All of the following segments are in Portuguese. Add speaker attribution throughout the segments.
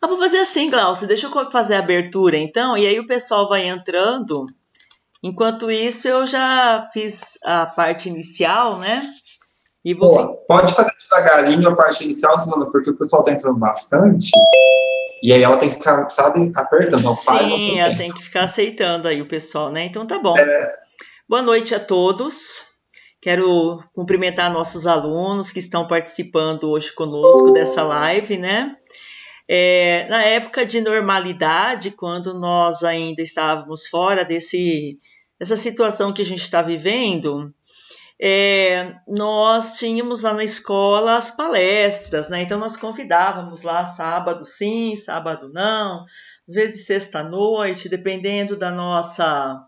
Speaker 1: Vou fazer assim, Glaucio, deixa eu fazer a abertura então, e aí o pessoal vai entrando. Enquanto isso, eu já fiz a parte inicial, né? E vou
Speaker 2: Boa. Pode fazer devagarinho a parte inicial, Simona, porque o pessoal tá entrando bastante. E aí ela tem que ficar, sabe, apertando. Então faz ao
Speaker 1: Sim,
Speaker 2: seu
Speaker 1: ela
Speaker 2: tempo.
Speaker 1: tem que ficar aceitando aí o pessoal, né? Então tá bom. Boa noite a todos. Quero cumprimentar nossos alunos que estão participando hoje conosco dessa live, né? Na época de normalidade, quando nós ainda estávamos fora dessa situação que a gente está vivendo, nós tínhamos lá na escola as palestras, né? Então nós convidávamos lá sábado sim, sábado não, às vezes sexta-noite, dependendo da nossa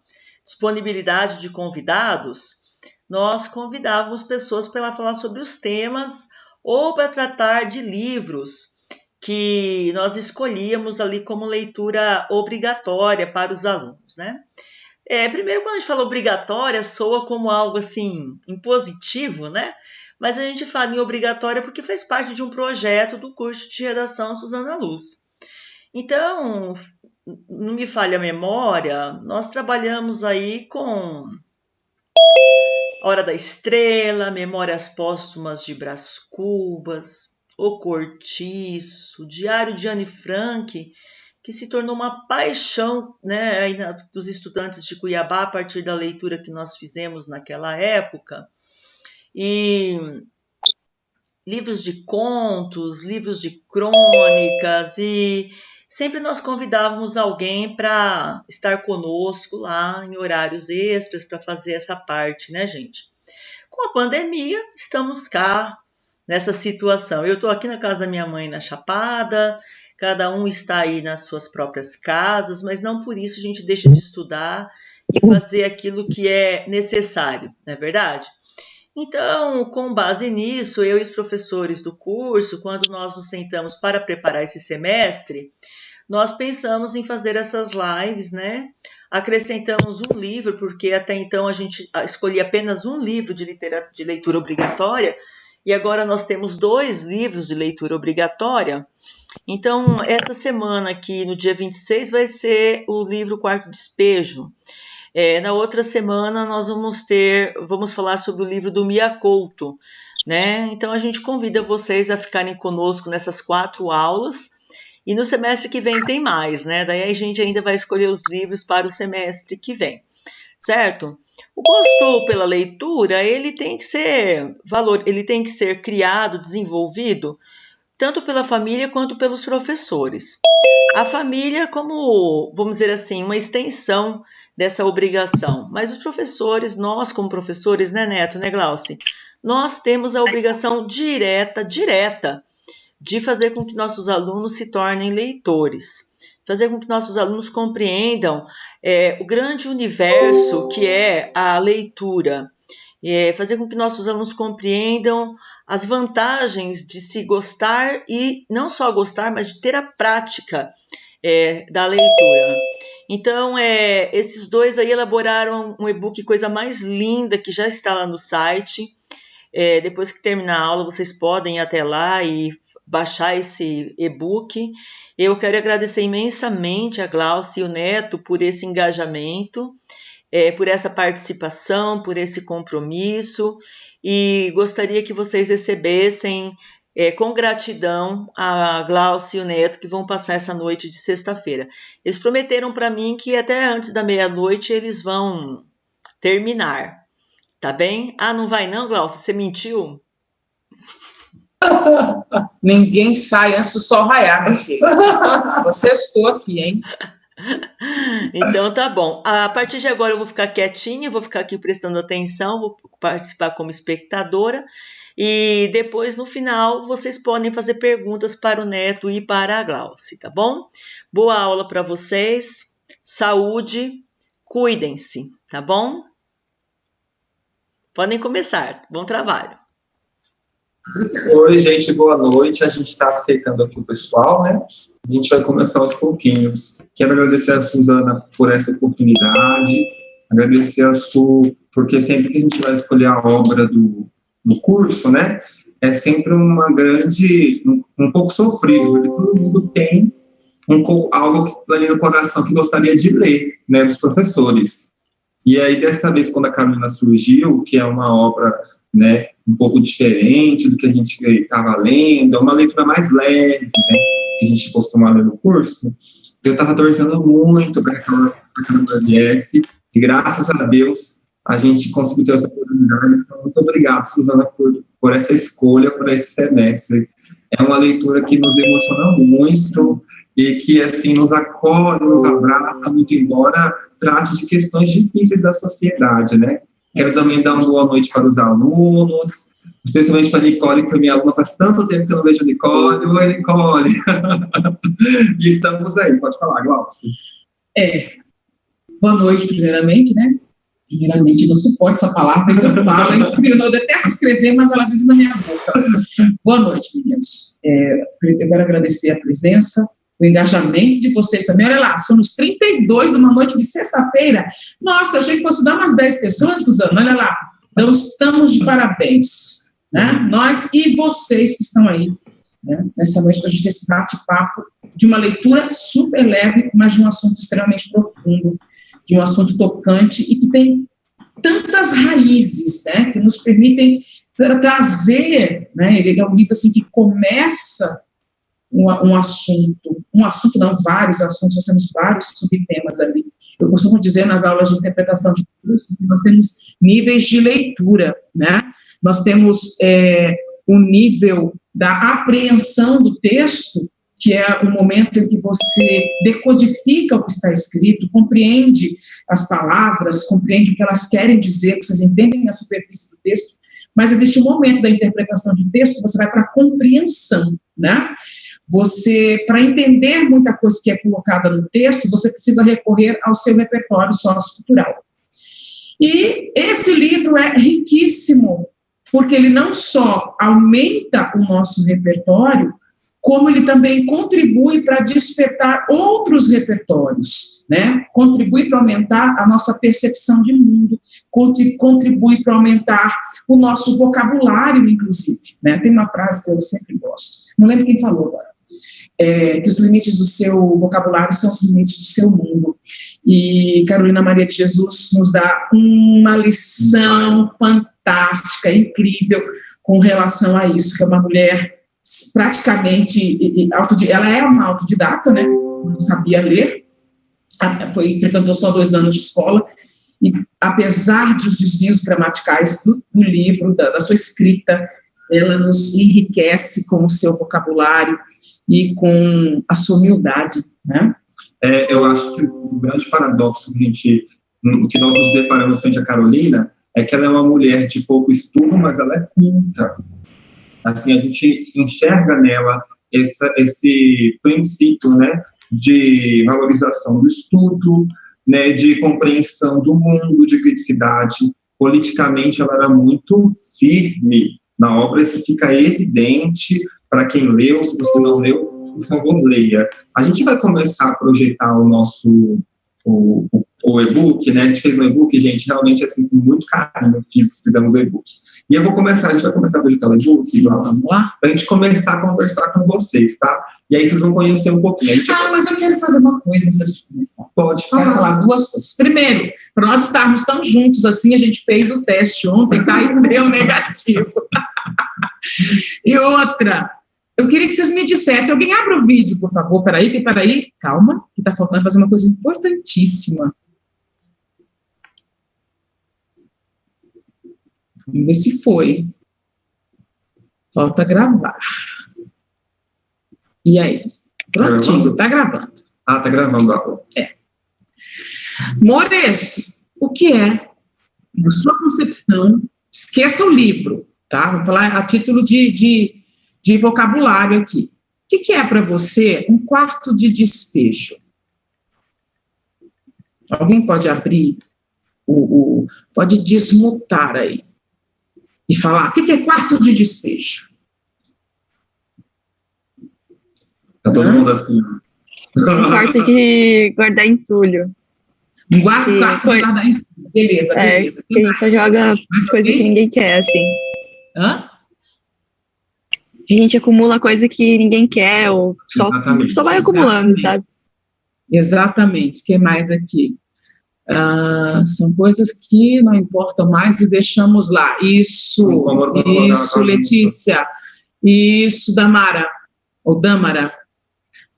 Speaker 1: disponibilidade de convidados, nós convidávamos pessoas para falar sobre os temas ou para tratar de livros que nós escolhíamos ali como leitura obrigatória para os alunos, né? Primeiro, quando a gente fala obrigatória, soa como algo assim, impositivo, né? Mas a gente fala em obrigatória porque faz parte de um projeto do curso de redação Suzana Luz. Então, não me falha a memória, nós trabalhamos aí com Hora da Estrela, Memórias Póstumas de Brás Cubas, O Cortiço, Diário de Anne Frank, que se tornou uma paixão, né, dos estudantes de Cuiabá a partir da leitura que nós fizemos naquela época. E livros de contos, livros de crônicas, e sempre nós convidávamos alguém para estar conosco lá em horários extras para fazer essa parte, né, gente? Com a pandemia, estamos cá nessa situação. Eu estou aqui na casa da minha mãe na Chapada, cada um está aí nas suas próprias casas, mas não por isso a gente deixa de estudar e fazer aquilo que é necessário, não é verdade? Então, com base nisso, eu e os professores do curso, quando nós nos sentamos para preparar esse semestre, nós pensamos em fazer essas lives, né? Acrescentamos um livro, porque até então a gente escolhia apenas um livro de leitura obrigatória, e agora nós temos 2 livros de leitura obrigatória. Então, essa semana aqui, no dia 26, vai ser o livro Quarto Despejo. Na outra semana nós vamos falar sobre o livro do Mia Couto, né? Então a gente convida vocês a ficarem conosco nessas 4 aulas, e no semestre que vem tem mais, né? Daí a gente ainda vai escolher os livros para o semestre que vem, certo? O gosto pela leitura, ele tem que ser criado, desenvolvido, tanto pela família quanto pelos professores. A família como, vamos dizer assim, uma extensão dessa obrigação. Mas os professores, nós como professores, né, Neto, né, Glauci? Nós temos a obrigação direta, de fazer com que nossos alunos se tornem leitores, fazer com que nossos alunos compreendam o grande universo que é a leitura, fazer com que nossos alunos compreendam as vantagens de se gostar e não só gostar, mas de ter a prática da leitura. Então, esses 2 aí elaboraram um e-book, coisa mais linda, que já está lá no site. Depois que terminar a aula, vocês podem ir até lá e baixar esse e-book. Eu quero agradecer imensamente a Glaucia e o Neto por esse engajamento, por essa participação, por esse compromisso, e gostaria que vocês recebessem com gratidão a Glaucia e o Neto, que vão passar essa noite de sexta-feira. Eles prometeram para mim que até antes da meia-noite eles vão terminar, tá bem? Não vai não, Glaucia? Você mentiu?
Speaker 3: Ninguém sai antes do sol raiar, meu filho. Você estou aqui, hein?
Speaker 1: Então tá bom. A partir de agora eu vou ficar quietinha, vou ficar aqui prestando atenção, vou participar como espectadora, e depois no final vocês podem fazer perguntas para o Neto e para a Glaucia, tá bom? Boa aula para vocês, saúde, cuidem-se, tá bom? Podem começar, bom trabalho.
Speaker 2: Oi, gente, boa noite. A gente está aceitando aqui o pessoal, né? A gente vai começar aos pouquinhos. Quero agradecer a Suzana por essa oportunidade, agradecer a Su, porque sempre que a gente vai escolher a obra do curso, né? É sempre um pouco sofrido, porque todo mundo tem algo ali no coração que gostaria de ler, né, dos professores. E aí, dessa vez, quando a Carolina surgiu, que é uma obra, né, um pouco diferente do que a gente estava lendo, é uma leitura mais leve, né, que a gente costuma ler no curso, eu estava torcendo muito para que ela viesse, e graças a Deus a gente conseguiu ter essa oportunidade. Então, muito obrigado, Suzana, por essa escolha, por esse semestre. É uma leitura que nos emociona muito e que, assim, nos acolhe, nos abraça, muito embora trate de questões difíceis da sociedade, né? Quero também dar uma boa noite para os alunos, especialmente para a Nicole, que foi minha aluna faz tanto tempo que eu não vejo a Nicole. Oi, Nicole! E estamos aí, pode falar, Glaucio.
Speaker 3: Boa noite, primeiramente, né? Primeiramente, não suporto essa palavra que eu falo, eu detesto escrever, mas ela vive na minha boca. Boa noite, meninos. Eu quero agradecer a presença, o engajamento de vocês também. Olha lá, somos 32 numa noite de sexta-feira. Nossa, achei que fosse dar umas 10 pessoas, Suzana, olha lá. Então, estamos de parabéns, né? Nós e vocês que estão aí, né? Nessa noite, para a gente ter esse bate-papo de uma leitura super leve, mas de um assunto extremamente profundo, de um assunto tocante e que tem tantas raízes, né, que nos permitem trazer, né, ele é um livro assim que começa vários assuntos, nós temos vários subtemas ali. Eu costumo dizer nas aulas de interpretação de texto que nós temos níveis de leitura, né, nós temos o nível da apreensão do texto, que é o momento em que você decodifica o que está escrito, compreende as palavras, compreende o que elas querem dizer, vocês entendem a superfície do texto, mas existe um momento da interpretação de texto que você vai para a compreensão, né? Você, para entender muita coisa que é colocada no texto, você precisa recorrer ao seu repertório sociocultural. E esse livro é riquíssimo, porque ele não só aumenta o nosso repertório, como ele também contribui para despertar outros repertórios, né? Contribui para aumentar a nossa percepção de mundo, contribui para aumentar o nosso vocabulário, inclusive, né? Tem uma frase que eu sempre gosto, não lembro quem falou agora, que os limites do seu vocabulário são os limites do seu mundo. E Carolina Maria de Jesus nos dá uma lição fantástica, incrível, com relação a isso, que é uma mulher praticamente, ela é uma autodidata, né, não sabia ler, frequentou só 2 anos de escola, e apesar dos desvios gramaticais do livro, da sua escrita, ela nos enriquece com o seu vocabulário e com a sua humildade, né?
Speaker 2: Eu acho que o grande paradoxo que nós nos deparamos frente a Carolina é que ela é uma mulher de pouco estudo, mas ela é culta. Assim, a gente enxerga nela esse princípio, né, de valorização do estudo, né, de compreensão do mundo, de criticidade. Politicamente, ela era muito firme na obra, isso fica evidente para quem leu. Se você não leu, por favor, leia. A gente vai começar a projetar o nosso o e-book, né? A gente fez um e-book, gente, realmente, assim, com muito carinho, fizemos o e-book. E a gente vai começar a projetar o e-book, vamos lá, para a gente começar a conversar com vocês, tá? E aí vocês vão conhecer um pouquinho.
Speaker 3: Mas eu quero fazer uma coisa antes de começar.
Speaker 2: Pode falar.
Speaker 3: Quero falar 2 coisas. Primeiro, para nós estarmos tão juntos assim, a gente fez o teste ontem, tá? E deu negativo. E outra, eu queria que vocês me dissessem, alguém abre o vídeo, por favor, peraí, calma, que está faltando fazer uma coisa importantíssima. Vamos ver se foi. Falta gravar. E aí? Prontinho, tá gravando.
Speaker 2: Tá gravando agora.
Speaker 3: Mores, o que é, na sua concepção, esqueça o livro, tá? Vou falar a título de vocabulário aqui. O que é para você um quarto de despejo? Alguém pode abrir, pode desmutar aí e falar, o que é quarto de despejo?
Speaker 2: Tá todo mundo assim.
Speaker 4: Um quarto de guardar entulho.
Speaker 3: Quarto de guardar entulho. Beleza.
Speaker 4: Que a gente só joga coisa que ninguém quer, assim. A gente acumula coisa que ninguém quer, ou
Speaker 2: Exatamente.
Speaker 4: só vai acumulando,
Speaker 3: Exatamente.
Speaker 4: sabe?
Speaker 3: Exatamente. O que mais aqui? São coisas que não importam mais e deixamos lá. Isso, Letícia. Isso, Damara, ou Dâmara.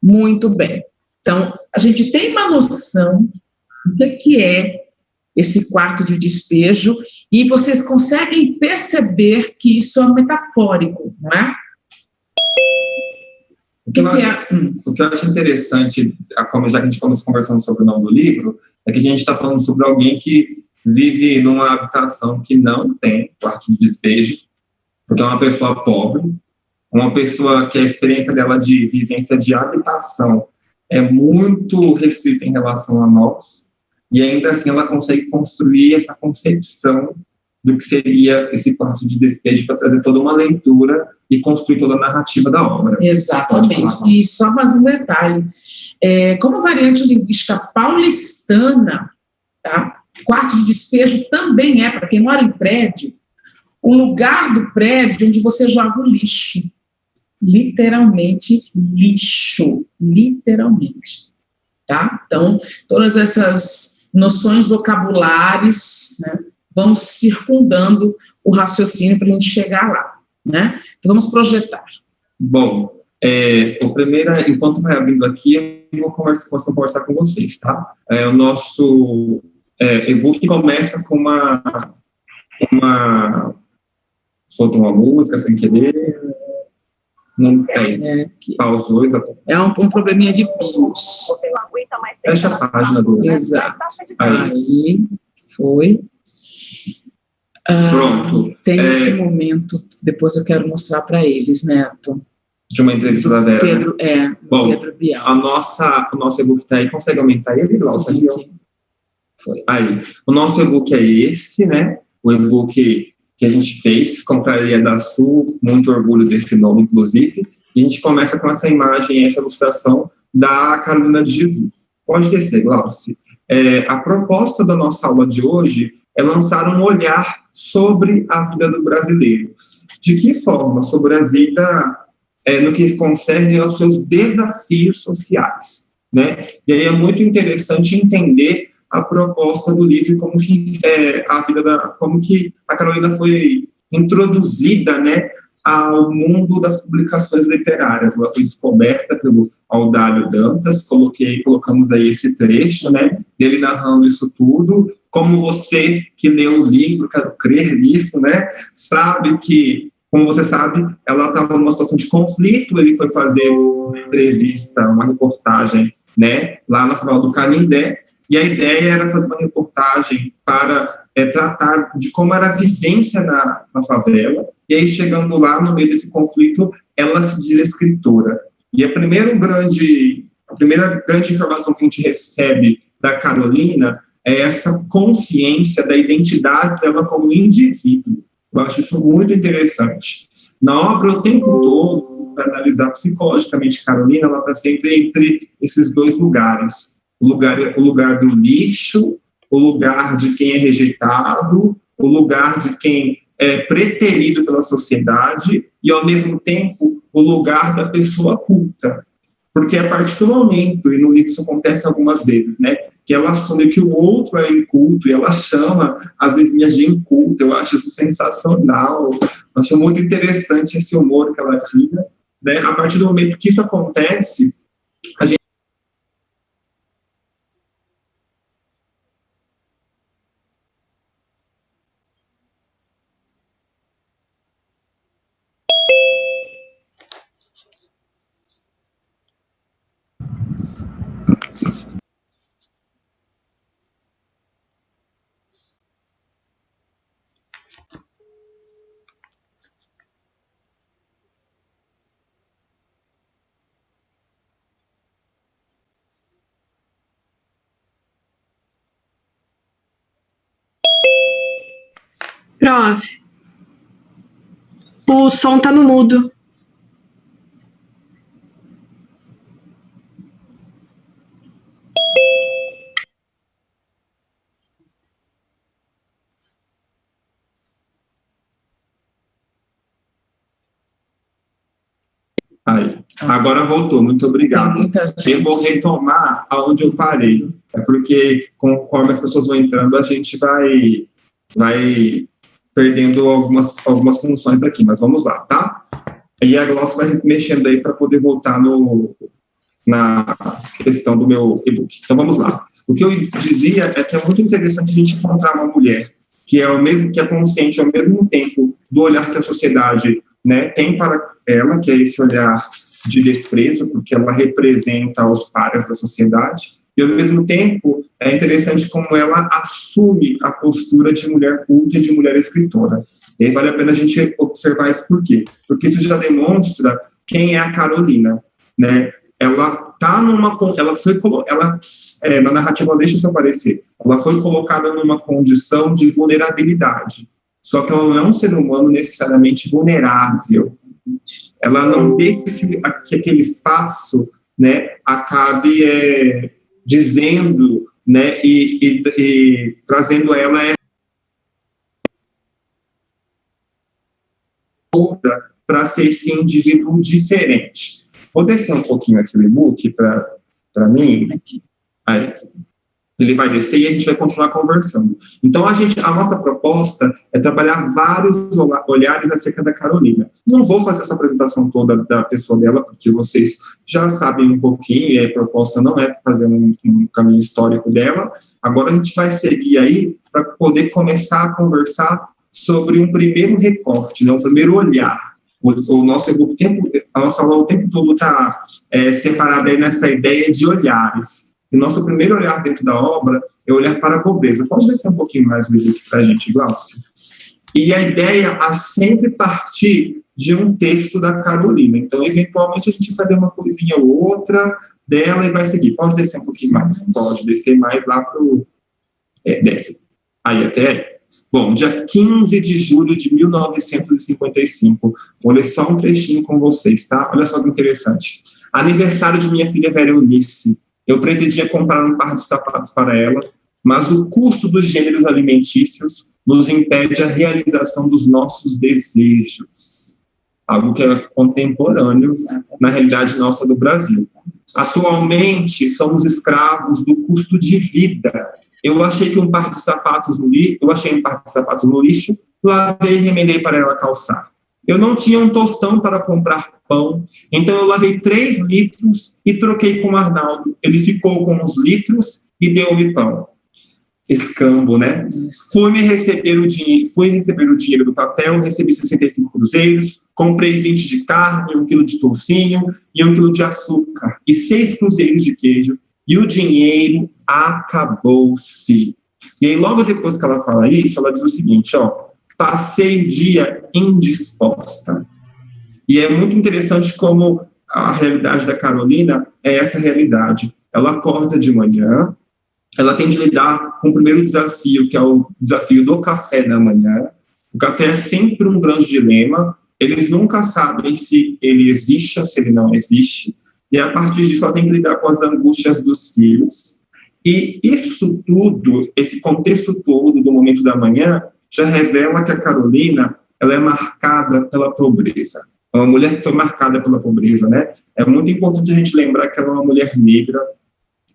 Speaker 3: Muito bem. Então, a gente tem uma noção do que é esse quarto de despejo e vocês conseguem perceber que isso é metafórico, não é?
Speaker 2: O que eu acho interessante, já que a gente começa conversando sobre o nome do livro, é que a gente está falando sobre alguém que vive numa habitação que não tem quarto de despejo, porque é uma pessoa pobre, uma pessoa que a experiência dela de vivência de habitação é muito restrita em relação a nós, e ainda assim ela consegue construir essa concepção do que seria esse quarto de despejo para trazer toda uma leitura e construir toda a narrativa da obra.
Speaker 3: Exatamente. E só mais um detalhe. Como variante linguística paulistana, tá? Quarto de despejo também é, para quem mora em prédio, o lugar do prédio onde você joga o lixo. Literalmente lixo. Literalmente. Tá? Então, todas essas noções vocabulares, né, vão circundando o raciocínio para a gente chegar lá. Né? Então, vamos projetar.
Speaker 2: Bom, o primeiro, enquanto vai abrindo aqui, eu vou conversar com vocês, tá? O nosso e-book começa com soltou uma música sem querer, não tem, pausou, exatamente.
Speaker 3: É um probleminha de pios.
Speaker 2: Fecha a página do...
Speaker 3: Exato. Aí, foi...
Speaker 2: Pronto.
Speaker 3: Tem esse momento, depois eu quero mostrar para eles, Neto.
Speaker 2: De uma entrevista da Vera.
Speaker 3: Pedro,
Speaker 2: Bom,
Speaker 3: Pedro Bial.
Speaker 2: O nosso e-book está aí, consegue aumentar ele, Glaucia?
Speaker 3: Foi.
Speaker 2: Aí, o nosso e-book é esse, né? O e-book que a gente fez, Confraria da Sul, muito orgulho desse nome, inclusive. E a gente começa com essa imagem, essa ilustração da Carolina de Jesus. Pode descer, Glaucia. A proposta da nossa aula de hoje é lançar um olhar sobre a vida do brasileiro. De que forma? Sobre a vida no que concerne aos seus desafios sociais, né? E aí é muito interessante entender a proposta do livro, como que como que a Carolina foi introduzida, né, ao mundo das publicações literárias. Ela foi descoberta pelo Audálio Dantas, colocamos aí esse trecho, né, dele narrando isso tudo. Como você que leu o livro, quero crer nisso, né, sabe que, como você sabe, ela estava numa situação de conflito, ele foi fazer uma entrevista, uma reportagem, né, lá na favela do Canindé, e a ideia era fazer uma reportagem para tratar de como era a vivência na favela, e aí chegando lá, no meio desse conflito, ela se diz escritora. E a primeira grande informação que a gente recebe da Carolina é essa consciência da identidade dela como indivíduo. Eu acho isso muito interessante. Na obra, o tempo todo, para analisar psicologicamente Carolina, ela está sempre entre esses dois lugares. O lugar do lixo, o lugar de quem é rejeitado, o lugar de quem é preterido pela sociedade e, ao mesmo tempo, o lugar da pessoa culta. Porque a partir do momento, e no livro isso acontece algumas vezes, né, que ela assume que o outro é inculto e ela chama as vizinhas de inculto, eu acho isso sensacional, eu acho muito interessante esse humor que ela tinha, né? A partir do momento que isso acontece, a gente
Speaker 5: Prof, o som tá no mudo.
Speaker 2: Aí. Agora voltou, muito obrigado.
Speaker 3: Muita gente.
Speaker 2: Eu vou retomar aonde eu parei. É porque, conforme as pessoas vão entrando, a gente vai perdendo algumas funções aqui, mas vamos lá, tá? E a Glaucia vai mexendo aí para poder voltar na questão do meu e-book. Então, vamos lá. O que eu dizia é que é muito interessante a gente encontrar uma mulher que é consciente ao mesmo tempo do olhar que a sociedade, né, tem para ela, que é esse olhar de desprezo, porque ela representa os pares da sociedade, e ao mesmo tempo é interessante como ela assume a postura de mulher culta e de mulher escritora. E aí vale a pena a gente observar isso por quê? Porque isso já demonstra quem é a Carolina, né? Ela tá na narrativa deixa isso aparecer, ela foi colocada numa condição de vulnerabilidade, só que ela não é um ser humano necessariamente vulnerável, ela não deixa que aquele espaço, né, acabe dizendo, né, e trazendo ela toda para ser esse indivíduo diferente. Vou descer um pouquinho aqui o e-book para mim. Aí, ele vai descer e a gente vai continuar conversando. Então, a nossa proposta é trabalhar vários olhares acerca da Carolina. Não vou fazer essa apresentação toda da pessoa dela, porque vocês já sabem um pouquinho, e a proposta não é fazer um caminho histórico dela. Agora, a gente vai seguir aí para poder começar a conversar sobre um primeiro recorte, né, um primeiro olhar. O nosso e-book, a nossa aula o tempo todo está separada aí nessa ideia de olhares. O nosso primeiro olhar dentro da obra é olhar para a pobreza. Pode descer um pouquinho mais o e-book para a gente, Glaucia? E a ideia é sempre partir de um texto da Carolina. Então, eventualmente, a gente vai ver uma coisinha ou outra dela e vai seguir. Pode descer um pouquinho mais? Pode descer mais lá para o... desce. Aí, até aí. Bom, dia 15 de julho de 1955. Vou ler só um trechinho com vocês, tá? Olha só que interessante. Aniversário de minha filha Veronice. Eu pretendia comprar um par de sapatos para ela, mas o custo dos gêneros alimentícios nos impede a realização dos nossos desejos. Algo que é contemporâneo na realidade nossa do Brasil. Atualmente, somos escravos do custo de vida. Eu achei um par de sapatos no lixo, lavei e remendei para ela calçar. Eu não tinha um tostão para comprar pão, então eu lavei 3 litros e troquei com o Arnaldo. Ele ficou com os litros e deu-me pão. Escambo, né? Fui receber o dinheiro do papel, recebi 65 cruzeiros, comprei 20 de carne, 1 quilo de toucinho e 1 quilo de açúcar, e 6 cruzeiros de queijo, e o dinheiro acabou-se. E aí, logo depois que ela fala isso, ela diz o seguinte, passei o dia indisposta. E é muito interessante como a realidade da Carolina é essa realidade. Ela acorda de manhã, ela tem de lidar com o primeiro desafio, que é o desafio do café da manhã. O café é sempre um grande dilema, eles nunca sabem se ele existe ou se ele não existe, e a partir disso ela tem que lidar com as angústias dos filhos. E isso tudo, esse contexto todo do momento da manhã, já revela que a Carolina ela é marcada pela pobreza. É uma mulher que foi marcada pela pobreza, né? É muito importante a gente lembrar que ela é uma mulher negra,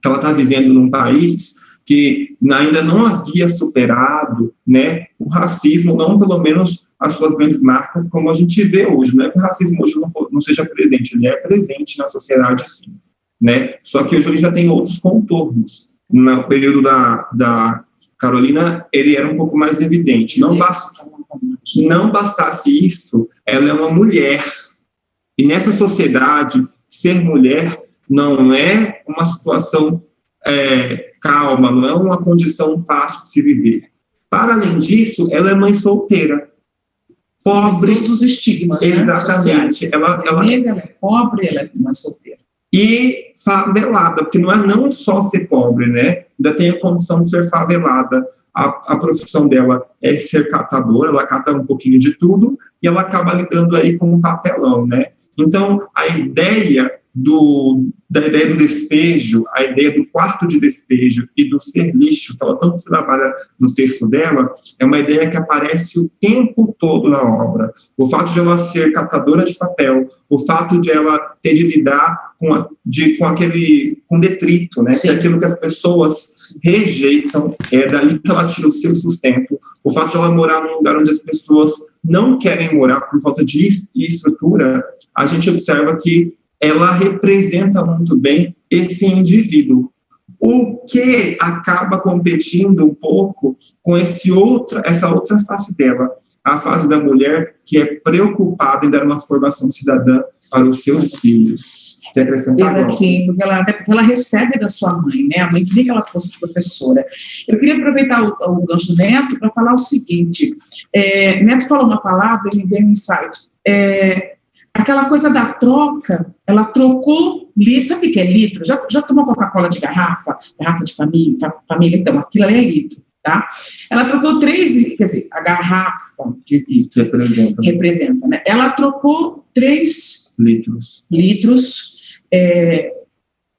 Speaker 2: que ela está vivendo num país que ainda não havia superado, né, o racismo, não pelo menos as suas grandes marcas, como a gente vê hoje. Não é que o racismo hoje não seja presente, ele é presente na sociedade, sim, né? Só que hoje ele já tem outros contornos. No período da Carolina, ele era um pouco mais evidente. Não bastasse isso, ela é uma mulher. E nessa sociedade, ser mulher não é uma situação calma, não é uma condição fácil de se viver. Para além disso, ela é mãe solteira. Pobre. Todos os estigmas,
Speaker 3: exatamente.
Speaker 2: Né, ela
Speaker 3: é negra, ela é pobre, ela é mãe solteira.
Speaker 2: E favelada, porque não é não só ser pobre, né? Ainda tem a condição de ser favelada. A profissão dela é ser catadora, ela cata um pouquinho de tudo e ela acaba lidando aí com um papelão, né? Então, a ideia da ideia do despejo, a ideia do quarto de despejo e do ser lixo, que ela tanto trabalha no texto dela, é uma ideia que aparece o tempo todo na obra. O fato de ela ser catadora de papel, o fato de ela ter de lidar com detrito, né? Que é aquilo que as pessoas rejeitam, é dali que ela tira o seu sustento. O fato de ela morar num lugar onde as pessoas não querem morar por falta de estrutura, a gente observa que ela representa muito bem esse indivíduo, o que acaba competindo um pouco com essa outra face dela, a face da mulher que é preocupada em dar uma formação cidadã para os seus filhos.
Speaker 3: Sim, porque ela recebe da sua mãe, né? A mãe queria que ela fosse professora. Eu queria aproveitar o gancho do Neto para falar o seguinte, Neto falou uma palavra e me veio um insight, aquela coisa da troca, ela trocou litro, sabe o que é litro? Já tomou Coca-Cola de garrafa de família, então, aquilo ali é litro, tá? Ela trocou 3, quer dizer, a garrafa de vidro representa, né? Ela trocou 3 litros,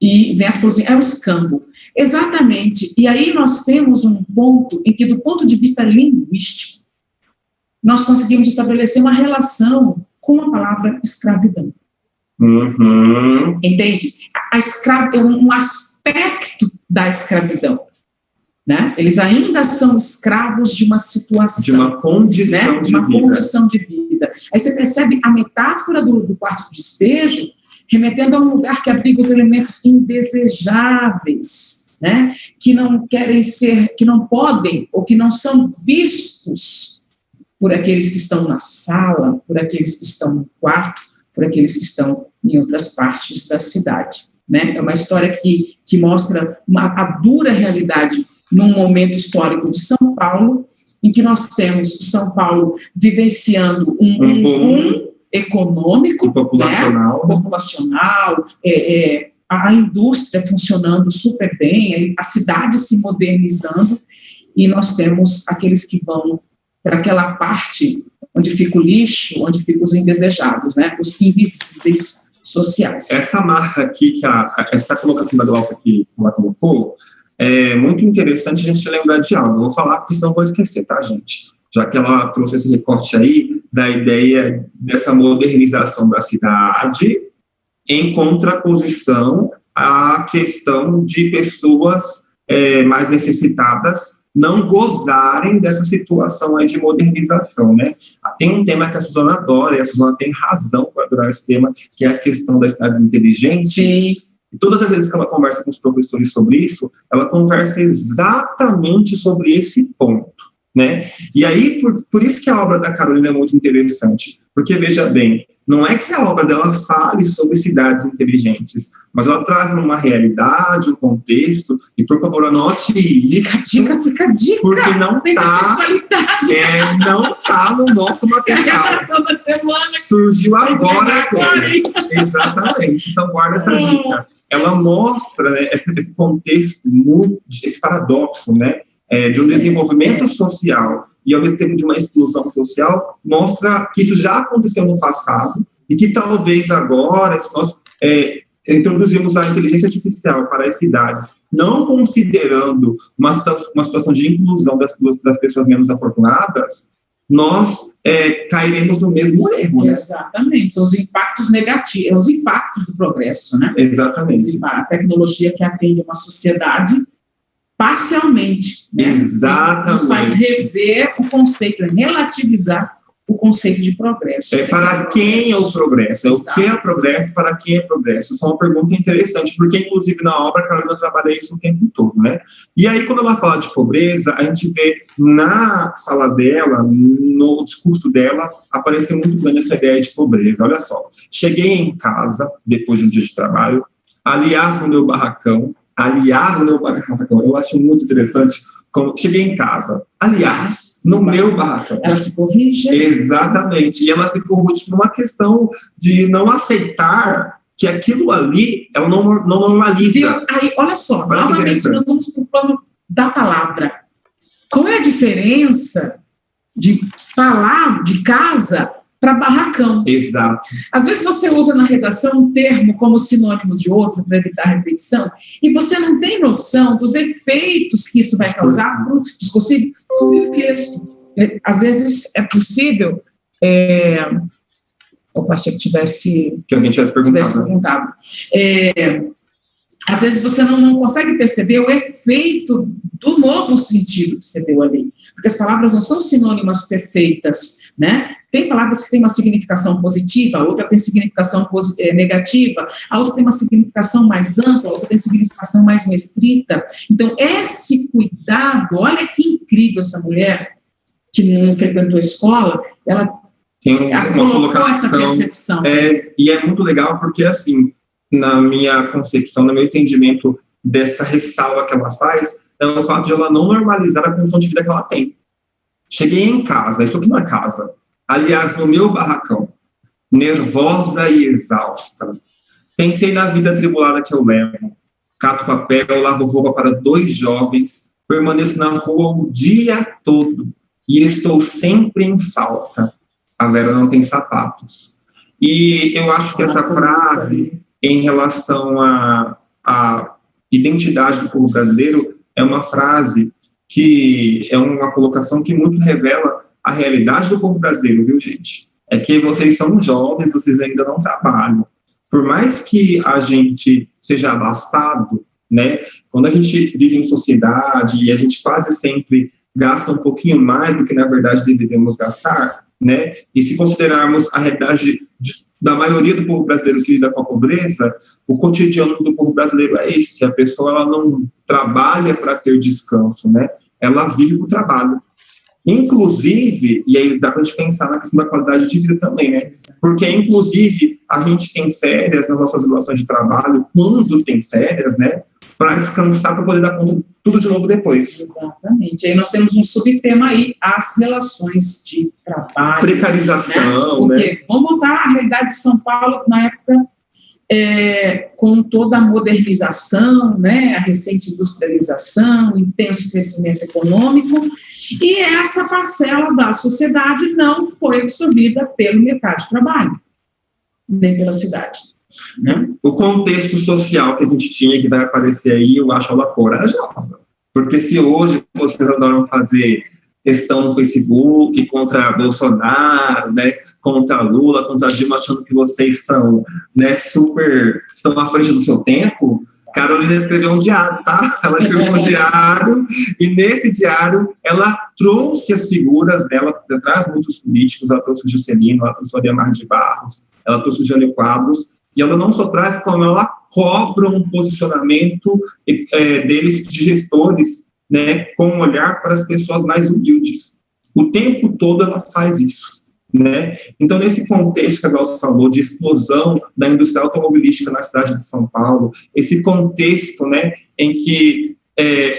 Speaker 3: e Neto falou assim, é um escambo. Exatamente, e aí nós temos um ponto em que, do ponto de vista linguístico, nós conseguimos estabelecer uma relação com a palavra escravidão.
Speaker 2: Uhum.
Speaker 3: Entende? É um aspecto da escravidão. Né? Eles ainda são escravos de uma situação.
Speaker 2: De uma condição, né?
Speaker 3: De uma condição de vida. Aí você percebe a metáfora do quarto de despejo remetendo a um lugar que abriga os elementos indesejáveis, né? Que não querem ser, que não podem ou que não são vistos por aqueles que estão na sala, por aqueles que estão no quarto, por aqueles que estão em outras partes da cidade. Né? É uma história que mostra a dura realidade num momento histórico de São Paulo, em que nós temos o São Paulo vivenciando um econômico, populacional, né? Populacional, a indústria funcionando super bem, a cidade se modernizando, e nós temos aqueles que vão para aquela parte onde fica o lixo, onde ficam os indesejados, né? Os invisíveis sociais.
Speaker 2: Essa marca aqui, essa colocação da Glaucia que ela colocou, é muito interessante a gente lembrar de algo. Eu vou falar porque senão vou esquecer, tá, gente? Já que ela trouxe esse recorte aí da ideia dessa modernização da cidade em contraposição à questão de pessoas mais necessitadas não gozarem dessa situação aí de modernização, né? Tem um tema que a Suzana adora, e a Suzana tem razão para adorar esse tema, que é a questão das cidades inteligentes.
Speaker 3: Sim.
Speaker 2: E todas as vezes que ela conversa com os professores sobre isso, ela conversa exatamente sobre esse ponto, né? E aí, por isso que a obra da Carolina é muito interessante, porque, veja bem, não é que a obra dela fale sobre cidades inteligentes, mas ela traz uma realidade, um contexto, e, por favor, anote isso.
Speaker 3: Fica a dica.
Speaker 2: Porque não está no nosso material.
Speaker 3: Da semana.
Speaker 2: Surgiu agora. Exatamente. Então, guarda essa dica. Ela mostra, né, esse contexto, esse paradoxo, né, de um desenvolvimento social e, ao mesmo tempo, de uma exclusão social, mostra que isso já aconteceu no passado e que talvez agora, se nós introduzirmos a inteligência artificial para as cidades, não considerando uma situação de inclusão das pessoas menos afortunadas, nós cairemos no mesmo erro. Né?
Speaker 3: Exatamente, são os impactos negativos, os impactos do progresso, né?
Speaker 2: Exatamente.
Speaker 3: A tecnologia que atende a uma sociedade parcialmente, né?
Speaker 2: Exatamente.
Speaker 3: Nos faz rever o conceito, relativizar o conceito de progresso.
Speaker 2: Para quem é o progresso? O que é progresso, para quem é progresso? Isso é uma pergunta interessante, porque, inclusive, na obra, a Carolina trabalha isso o tempo todo, né? E aí, quando ela fala de pobreza, a gente vê na fala dela, no discurso dela, aparecer muito grande essa ideia de pobreza. Olha só, cheguei em casa, depois de um dia de trabalho, aliás, no meu barracão, eu acho muito interessante. Cheguei em casa, aliás, no meu barracão.
Speaker 3: Ela se corrige.
Speaker 2: Exatamente. E ela se corrige por uma questão de não aceitar que aquilo ali, ela não normaliza.
Speaker 3: Aí, olha só, novamente nós vamos para o plano da palavra. Qual é a diferença de falar de casa para barracão.
Speaker 2: Exato.
Speaker 3: Às vezes você usa na redação um termo como sinônimo de outro para evitar repetição, e você não tem noção dos efeitos que isso vai causar para o discursivo do texto. Às vezes é possível... Opa, achei que
Speaker 2: alguém tivesse perguntado.
Speaker 3: Às vezes você não consegue perceber o efeito do novo sentido que você deu ali. Porque as palavras não são sinônimas perfeitas, né? Tem palavras que têm uma significação positiva, a outra tem significação negativa, a outra tem uma significação mais ampla, a outra tem significação mais restrita. Então, esse cuidado, olha que incrível essa mulher que não frequentou a escola, ela
Speaker 2: tem uma colocação,
Speaker 3: essa percepção.
Speaker 2: E é muito legal porque, assim, na minha concepção, no meu entendimento dessa ressalva que ela faz, é o fato de ela não normalizar a condição de vida que ela tem. Cheguei em casa, isso aqui não é casa, aliás, no meu barracão, nervosa e exausta. Pensei na vida atribulada que eu levo. Cato papel, lavo roupa para 2 jovens, permaneço na rua o dia todo e estou sempre em falta. A Vera não tem sapatos. E eu acho que essa frase, em relação à identidade do povo brasileiro, é uma frase que é uma colocação que muito revela a realidade do povo brasileiro, viu, gente? É que vocês são jovens, vocês ainda não trabalham. Por mais que a gente seja abastado, né, quando a gente vive em sociedade e a gente quase sempre gasta um pouquinho mais do que, na verdade, deveríamos gastar, né, e se considerarmos a realidade da maioria do povo brasileiro que lida com a pobreza, o cotidiano do povo brasileiro é esse. A pessoa ela não trabalha para ter descanso, né? Ela vive o trabalho. Inclusive, e aí dá para a gente pensar na questão da qualidade de vida também, né? Porque, inclusive, a gente tem férias nas nossas relações de trabalho, quando tem férias, né? Para descansar, para poder dar conta de tudo de novo depois.
Speaker 3: Exatamente. Aí nós temos um subtema aí, as relações de trabalho.
Speaker 2: Precarização,
Speaker 3: né? Porque, vamos voltar à realidade de São Paulo, na época, com toda a modernização, né? A recente industrialização, intenso crescimento econômico, e essa parcela da sociedade não foi absorvida pelo mercado de trabalho, nem pela cidade. Né?
Speaker 2: O contexto social que a gente tinha, que vai aparecer aí, eu acho ela corajosa. Porque se hoje vocês adoram fazer questão no Facebook contra Bolsonaro, né, contra Lula, contra Dilma, achando que vocês são, né, estão à frente do seu tempo, Carolina escreveu um diário, tá? Ela escreveu um diário, e nesse diário ela trouxe as figuras dela, traz muitos políticos, ela trouxe o Juscelino, ela trouxe o Ademar de Barros, ela trouxe o Jânio Quadros, e ela não só traz, como ela cobra um posicionamento deles, de gestores, né, com um olhar para as pessoas mais humildes. O tempo todo ela faz isso, né? Então, nesse contexto que a Glaucia falou, de explosão da indústria automobilística na cidade de São Paulo, esse contexto, né, em que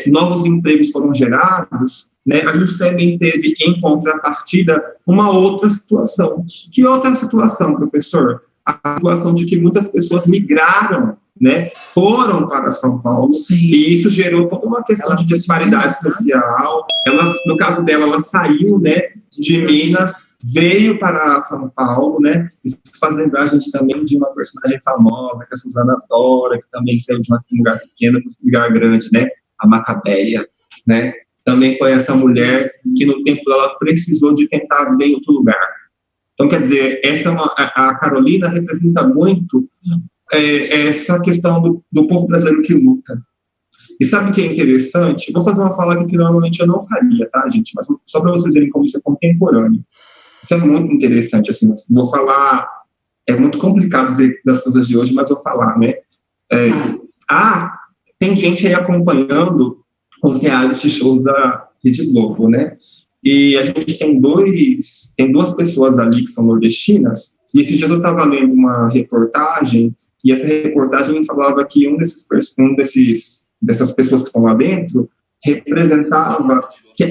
Speaker 2: novos empregos foram gerados, né, a gente também teve, em contrapartida, uma outra situação. Que outra situação, professor? A situação de que muitas pessoas migraram, né, foram para São Paulo. Sim. E isso gerou toda uma questão de disparidade social. Ela, no caso dela, ela saiu, né, de Minas, veio para São Paulo, né. Isso faz lembrar a gente também de uma personagem famosa, que é a Suzana Dora, que também saiu de um lugar pequeno para um lugar grande, né, a Macabeia, né. Também foi essa mulher que no tempo dela precisou de tentar viver em outro lugar. Então, quer dizer, a Carolina representa muito essa questão do povo brasileiro que luta. E sabe o que é interessante? Vou fazer uma fala aqui que normalmente eu não faria, tá, gente? Mas só para vocês verem como isso é contemporâneo. Isso é muito interessante, assim. Vou falar... É muito complicado dizer das coisas de hoje, mas vou falar, né? Tem gente aí acompanhando os reality shows da Rede Globo, né? E a gente tem duas pessoas ali que são nordestinas, e esses dias eu estava lendo uma reportagem, e essa reportagem falava que dessas pessoas que estão lá dentro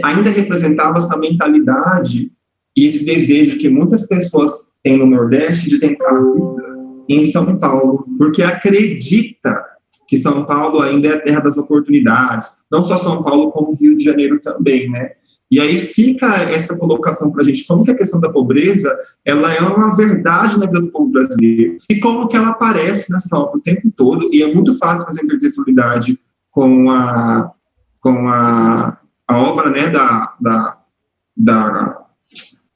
Speaker 2: ainda representava essa mentalidade e esse desejo que muitas pessoas têm no Nordeste de tentar a vida em São Paulo, porque acredita que São Paulo ainda é a terra das oportunidades, não só São Paulo, como Rio de Janeiro também, né? E aí fica essa colocação para a gente, como que a questão da pobreza, ela é uma verdade na vida do povo brasileiro, e como que ela aparece nessa obra o tempo todo, e é muito fácil fazer intertextualidade com a obra, né, da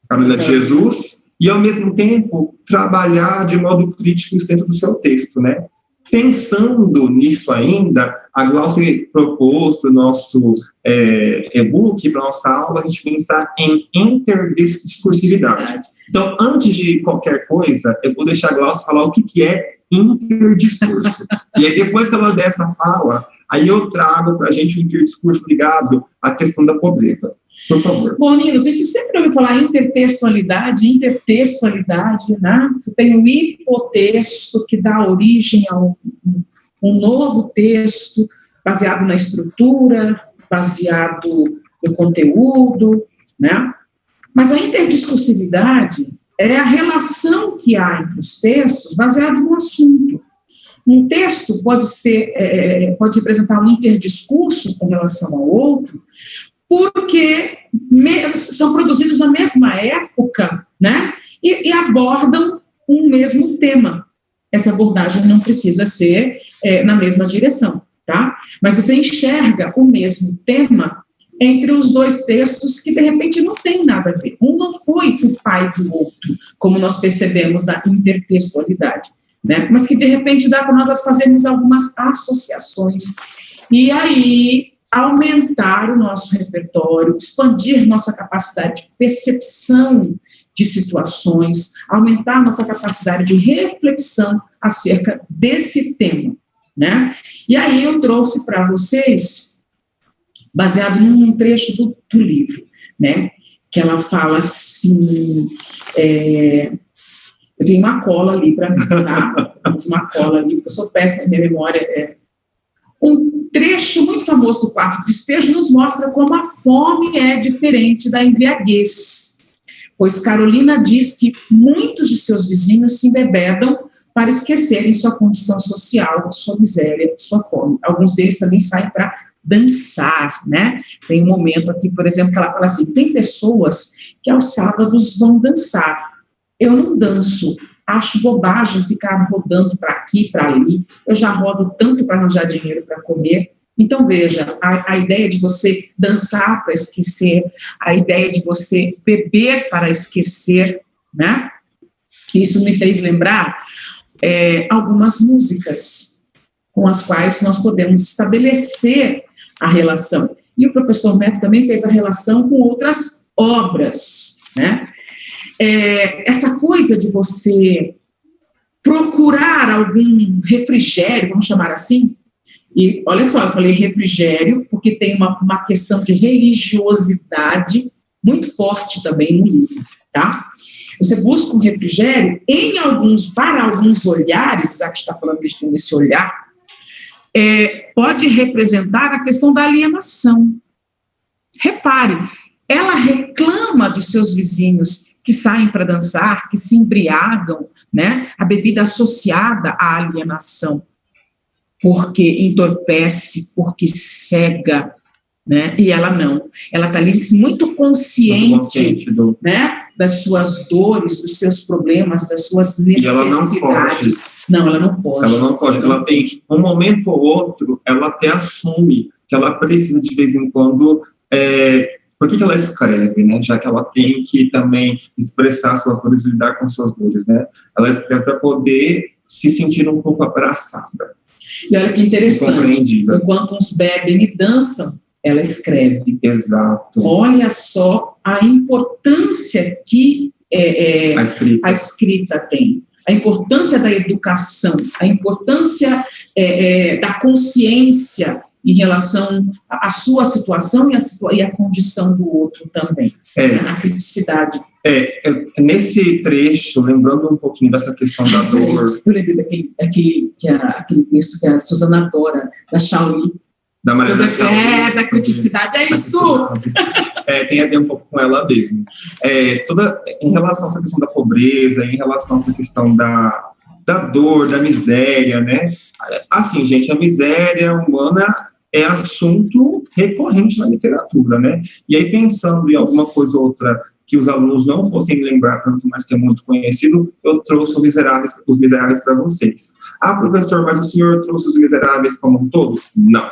Speaker 2: Camila de Jesus, e ao mesmo tempo trabalhar de modo crítico isso dentro do seu texto, né? Pensando nisso ainda, a Glaucia propôs para o nosso e-book, para a nossa aula, a gente pensar em interdiscursividade. Então, antes de qualquer coisa, eu vou deixar a Glaucia falar o que é interdiscurso. E aí, depois que ela der essa fala, aí eu trago para a gente o interdiscurso ligado à questão da pobreza. Por favor.
Speaker 3: Bom, Nilo, a gente sempre ouve falar intertextualidade, né? Você tem o hipotexto, que dá origem a um novo texto, baseado na estrutura, baseado no conteúdo, né? Mas a interdiscursividade é a relação que há entre os textos baseado no assunto. Um texto pode representar um interdiscurso com relação ao outro, porque são produzidos na mesma época, né? E abordam um mesmo tema. Essa abordagem não precisa ser na mesma direção, tá? Mas você enxerga o mesmo tema entre os dois textos que, de repente, não tem nada a ver. Um não foi o pai do outro, como nós percebemos na intertextualidade, né? Mas que, de repente, dá para nós fazermos algumas associações. E aí aumentar o nosso repertório, expandir nossa capacidade de percepção de situações, aumentar nossa capacidade de reflexão acerca desse tema, né? E aí eu trouxe para vocês, baseado num trecho do livro, né? Que ela fala assim, eu tenho uma cola ali para mim, tá? Uma cola ali, porque eu sou péssima, minha memória Um trecho muito famoso do Quarto Despejo nos mostra como a fome é diferente da embriaguez, pois Carolina diz que muitos de seus vizinhos se embebedam para esquecerem sua condição social, sua miséria, sua fome. Alguns deles também saem para dançar, né? Tem um momento aqui, por exemplo, que ela fala assim, tem pessoas que aos sábados vão dançar. Eu não danço. Acho bobagem ficar rodando para aqui, para ali. Eu já rodo tanto para arranjar dinheiro para comer. Então, veja, a ideia de você dançar para esquecer, a ideia de você beber para esquecer, né? Isso me fez lembrar algumas músicas com as quais nós podemos estabelecer a relação. E o professor Neto também fez a relação com outras obras, né? Essa coisa de você procurar algum refrigério, vamos chamar assim, e olha só, eu falei refrigério, porque tem uma questão de religiosidade muito forte também no livro, tá? Você busca um refrigério para alguns olhares, já que está falando de esse olhar, pode representar a questão da alienação. Repare, ela reclama dos seus vizinhos que saem para dançar, que se embriagam, né? A bebida associada à alienação, porque entorpece, porque cega, né? E ela não. Ela está ali muito consciente né? Das suas dores, dos seus problemas, das suas necessidades. E ela não foge. Não, ela não foge.
Speaker 2: Ela não foge. Ela tem um momento ou outro, ela até assume que ela precisa de vez em quando. Por que ela escreve, né? Já que ela tem que também expressar suas dores e lidar com suas dores, né? Ela escreve para poder se sentir um pouco abraçada.
Speaker 3: E olha que interessante, enquanto uns bebem e dançam, ela escreve.
Speaker 2: Exato.
Speaker 3: Olha só a importância que a escrita tem, a importância da educação, a importância da consciência em relação à sua situação e à condição do outro também, a criticidade.
Speaker 2: Nesse trecho, lembrando um pouquinho dessa questão da dor...
Speaker 3: Eu lembrei aquele texto que a Suzana adora, da Chauí.
Speaker 2: Da Mariana Chauí.
Speaker 3: Da criticidade, é isso!
Speaker 2: Tem a ver um pouco com ela mesmo. Em relação a essa questão da pobreza, em relação a essa questão da dor, da miséria, né? Assim, gente, a miséria humana é assunto recorrente na literatura, né? E aí, pensando em alguma coisa ou outra que os alunos não fossem lembrar tanto, mas que é muito conhecido, eu trouxe Os Miseráveis para vocês. Ah, professor, mas o senhor trouxe Os Miseráveis como um todo? Não.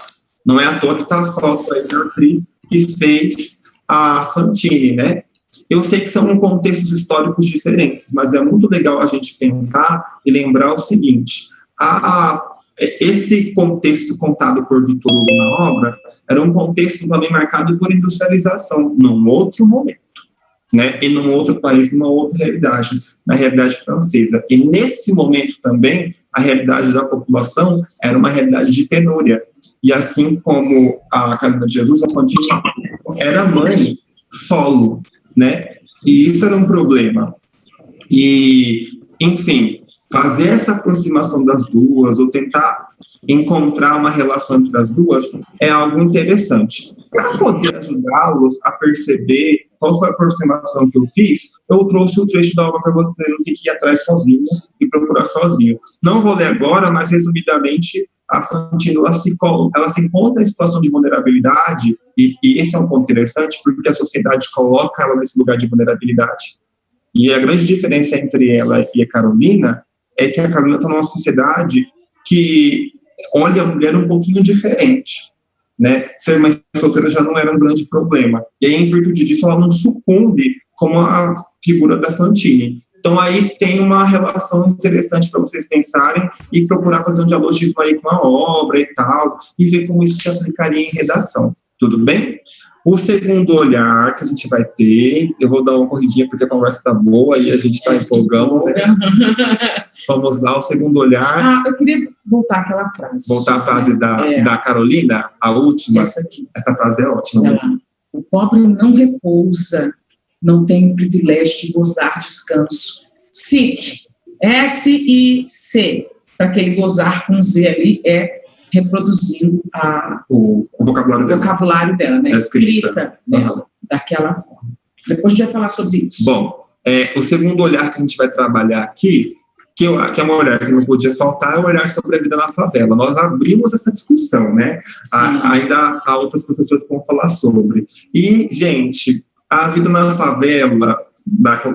Speaker 2: Não é à toa que está a foto aí da atriz que fez a Fantine, né? Eu sei que são contextos históricos diferentes, mas é muito legal a gente pensar e lembrar o seguinte: esse contexto contado por Victor Hugo na obra era um contexto também marcado por industrialização, num outro momento, né? E num outro país, numa outra realidade, na realidade francesa. E nesse momento também, a realidade da população era uma realidade de penúria. E assim como a Carolina de Jesus, a Fantine era mãe solo, né? E isso era um problema. E, enfim, fazer essa aproximação das duas, ou tentar encontrar uma relação entre as duas, é algo interessante. Para poder ajudá-los a perceber qual foi a aproximação que eu fiz, eu trouxe o trecho da obra para você não ter que ir atrás sozinhos e procurar sozinho. Não vou ler agora, mas resumidamente, a Fantine, ela se encontra em situação de vulnerabilidade, e esse é um ponto interessante, porque a sociedade coloca ela nesse lugar de vulnerabilidade. E a grande diferença entre ela e a Carolina é que a Carolina está numa sociedade que olha a mulher um pouquinho diferente, né? Ser mãe solteira já não era um grande problema. E aí, em virtude disso, ela não sucumbe como a figura da Fantine. Então, aí tem uma relação interessante para vocês pensarem e procurar fazer um dialogismo aí com a obra e tal, e ver como isso se aplicaria em redação. Tudo bem? O segundo olhar que a gente vai ter, eu vou dar uma corridinha porque a conversa está boa e a gente está empolgando, né? Vamos lá, o segundo olhar.
Speaker 3: Eu queria voltar àquela frase.
Speaker 2: Voltar à frase da Carolina, a última.
Speaker 3: Essa aqui.
Speaker 2: Essa frase é ótima.
Speaker 3: O pobre não repousa, não tem o privilégio de gozar descanso. SIC, S-I-C, para aquele gozar com Z ali, é reproduzindo
Speaker 2: o vocabulário
Speaker 3: dela, né? Escrita dela, daquela forma. Depois a gente vai falar sobre isso.
Speaker 2: Bom, o segundo olhar que a gente vai trabalhar aqui, que é um olhar que não podia faltar, é o olhar sobre a vida na favela. Nós abrimos essa discussão, né? Ainda há outras professoras que vão falar sobre. E, gente, a vida na favela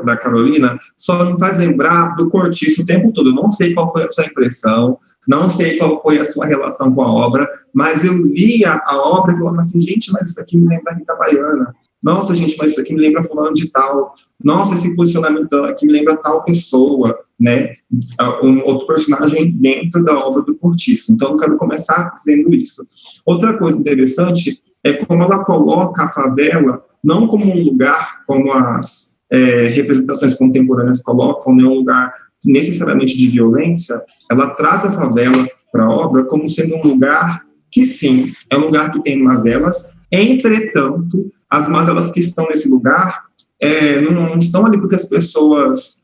Speaker 2: da Carolina só me faz lembrar do Cortiço o tempo todo. Eu não sei qual foi a sua impressão, não sei qual foi a sua relação com a obra, mas eu lia a obra e falava assim: gente, mas isso aqui me lembra a Rita Baiana. Nossa, gente, mas isso aqui me lembra fulano de tal. Nossa, esse posicionamento dela aqui me lembra tal pessoa, né? Um outro personagem dentro da obra do Cortiço. Então, eu quero começar dizendo isso. Outra coisa interessante é como ela coloca a favela não como um lugar, como as representações contemporâneas colocam, né, um lugar necessariamente de violência. Ela traz a favela para a obra como sendo um lugar que, sim, é um lugar que tem mazelas. Entretanto, as mazelas que estão nesse lugar não estão ali porque as pessoas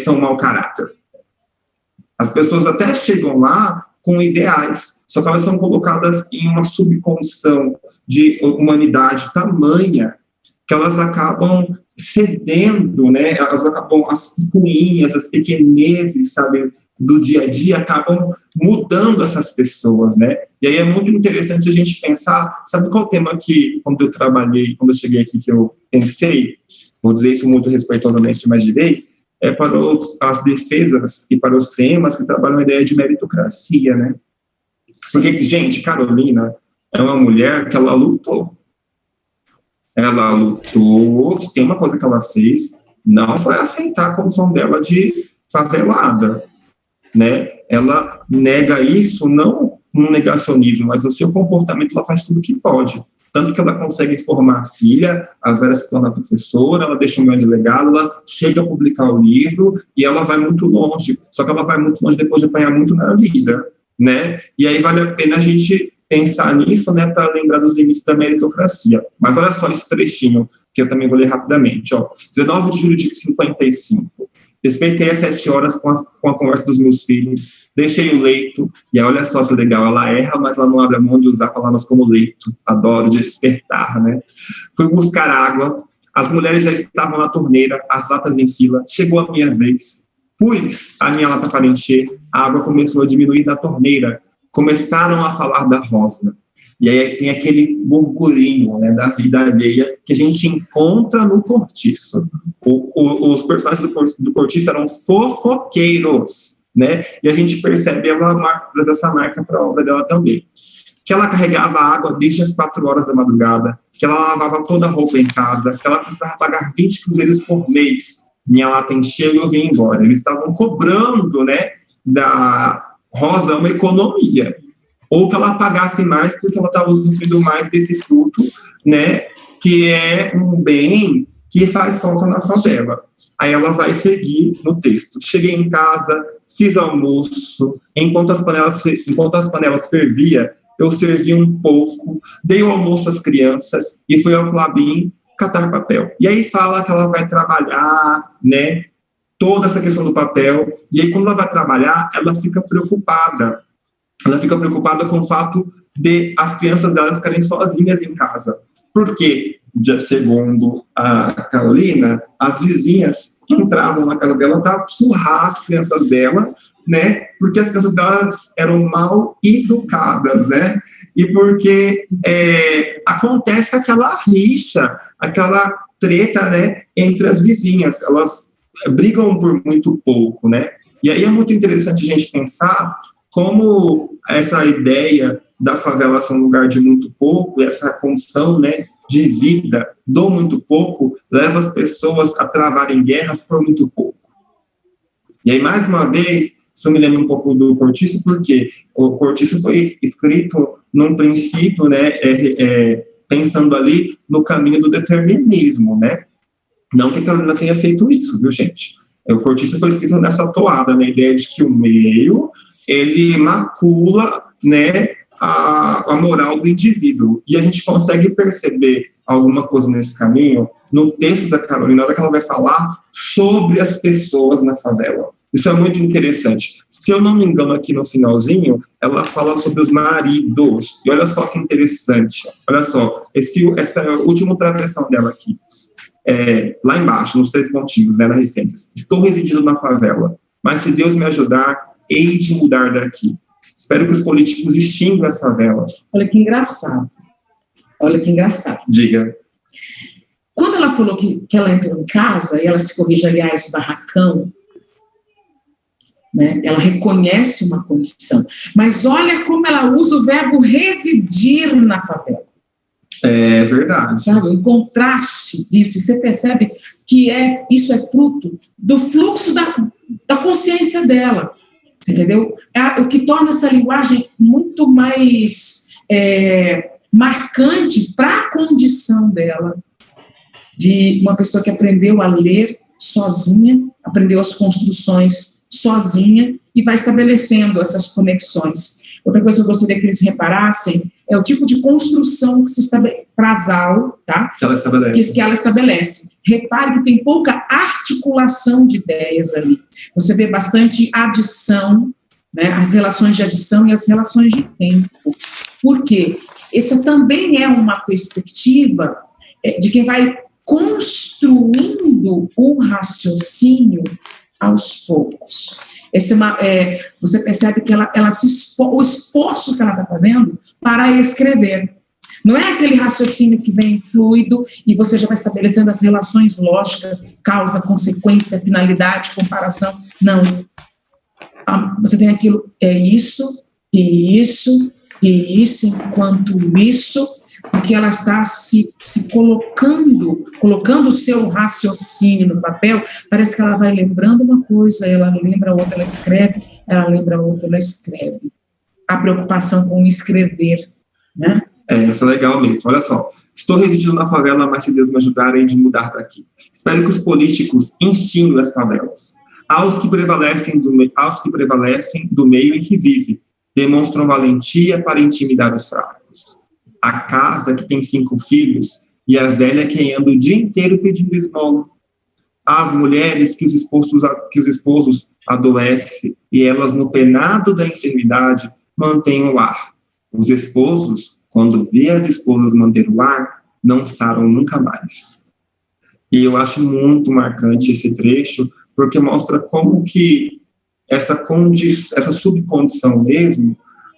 Speaker 2: são mau caráter. As pessoas até chegam lá com ideais, só que elas são colocadas em uma subcondição de humanidade tamanha que elas acabam cedendo, né? Elas acabam, as picuinhas, as pequenezes, sabe, do dia a dia, acabam mudando essas pessoas, né? E aí é muito interessante a gente pensar, sabe qual tema que, quando eu cheguei aqui, que eu pensei, vou dizer isso muito respeitosamente, mas direi, para as defesas e para os temas que trabalham a ideia de meritocracia, né? Porque, gente, Carolina é uma mulher que ela lutou. Ela lutou, tem uma coisa que ela fez, não foi aceitar a condição dela de favelada, né? Ela nega isso, não um negacionismo, mas o seu comportamento, ela faz tudo o que pode. Tanto que ela consegue formar a filha, a Vera se torna professora, ela deixa um grande legado, ela chega a publicar o livro e ela vai muito longe. Só que ela vai muito longe depois de apanhar muito na vida, né? E aí vale a pena a gente pensar nisso, né, para lembrar dos limites da meritocracia. Mas olha só esse trechinho, que eu também vou ler rapidamente. 19 de julho de 55. Despertei às 7 horas com a conversa dos meus filhos, deixei o leito, e olha só que legal, ela erra, mas ela não abre a mão de usar palavras como leito, adoro, de despertar, né? Fui buscar água, as mulheres já estavam na torneira, as latas em fila, chegou a minha vez. Pus a minha lata para encher, a água começou a diminuir da torneira, começaram a falar da Rosa. E aí tem aquele burburinho, né, da vida alheia que a gente encontra no Cortiço. Os personagens do Cortiço eram fofoqueiros, né? E a gente percebe essa marca para a obra dela também. Que ela carregava água desde as 4 horas da madrugada, que ela lavava toda a roupa em casa, que ela precisava pagar 20 cruzeiros por mês. Minha lata encheu e eu vim embora. Eles estavam cobrando, né, da Rosa uma economia. Ou que ela pagasse mais porque ela estava usufruindo mais desse fruto, né, que é um bem que faz falta na favela. Aí ela vai seguir no texto. Cheguei em casa, fiz almoço, enquanto as panelas ferviam, eu servi um pouco, dei o almoço às crianças e fui ao Klabin catar papel. E aí fala que ela vai trabalhar, né, toda essa questão do papel, e aí quando ela vai trabalhar, ela fica preocupada. Ela fica preocupada com o fato de as crianças delas ficarem sozinhas em casa. Porque, segundo a Carolina, as vizinhas entravam na casa dela para surrar as crianças dela, né? Porque as crianças delas eram mal educadas, né? E porque acontece aquela rixa, aquela treta, né, entre as vizinhas. Elas brigam por muito pouco, né? E aí é muito interessante a gente pensar como essa ideia da favela ser um lugar de muito pouco, essa condição, né, de vida do muito pouco, leva as pessoas a travarem guerras por muito pouco. E aí, mais uma vez, isso me lembra um pouco do Cortiço, porque o Cortiço foi escrito num princípio, né, pensando ali no caminho do determinismo, né? Não que a Carolina tenha feito isso, viu, gente? O Cortiço foi escrito nessa toada, na ideia de que o meio, ele macula, né, a moral do indivíduo. E a gente consegue perceber alguma coisa nesse caminho no texto da Carolina, na hora que ela vai falar sobre as pessoas na favela. Isso é muito interessante. Se eu não me engano, aqui no finalzinho, ela fala sobre os maridos. E olha só que interessante. Olha só, essa última travessão dela aqui. Lá embaixo, nos 3 pontinhos, né, na Recentes. Estou residindo na favela, mas se Deus me ajudar, hei de mudar daqui. Espero que os políticos extinguam as favelas.
Speaker 3: Olha que engraçado. Olha que engraçado.
Speaker 2: Diga.
Speaker 3: Quando ela falou que ela entrou em casa, e ela se corrige, aliás, barracão, né? Ela reconhece uma condição. Mas olha como ela usa o verbo residir na favela.
Speaker 2: É verdade.
Speaker 3: Sabe? O contraste disso, você percebe que isso é fruto do fluxo da consciência dela. Você entendeu? O que torna essa linguagem muito mais marcante para a condição dela, de uma pessoa que aprendeu a ler sozinha, aprendeu as construções sozinha e vai estabelecendo essas conexões. Outra coisa que eu gostaria que eles reparassem é o tipo de construção que se estabelece, frasal, tá? Que ela estabelece. Repare que tem pouca articulação de ideias ali. Você vê bastante adição, né? As relações de adição e as relações de tempo. Por quê? Essa também é uma perspectiva de quem vai construindo o raciocínio aos poucos. Você percebe que o esforço que ela está fazendo para escrever. Não é aquele raciocínio que vem fluido e você já vai estabelecendo as relações lógicas, causa, consequência, finalidade, comparação. Não. Você tem aquilo, isso, e isso, e isso, enquanto isso, porque ela está se colocando o seu raciocínio no papel, parece que ela vai lembrando uma coisa, ela lembra outra, ela escreve, ela lembra outra, ela escreve. A preocupação com escrever, né?
Speaker 2: Isso é legal mesmo. Olha só. Estou residindo na favela, mas se Deus me ajudar, hei de mudar daqui. Espero que os políticos extinguam as favelas. Aos que prevalecem do meio em que vive, demonstram valentia para intimidar os fracos. A casa que tem 5 filhos e a velha que anda o dia inteiro pedindo esmola. As mulheres que os esposos adoecem e elas no penado da enfermidade mantêm o lar. Os esposos, quando vê as esposas manter o lar, não saram nunca mais. E eu acho muito marcante esse trecho, porque mostra como que essa subcondição mesmo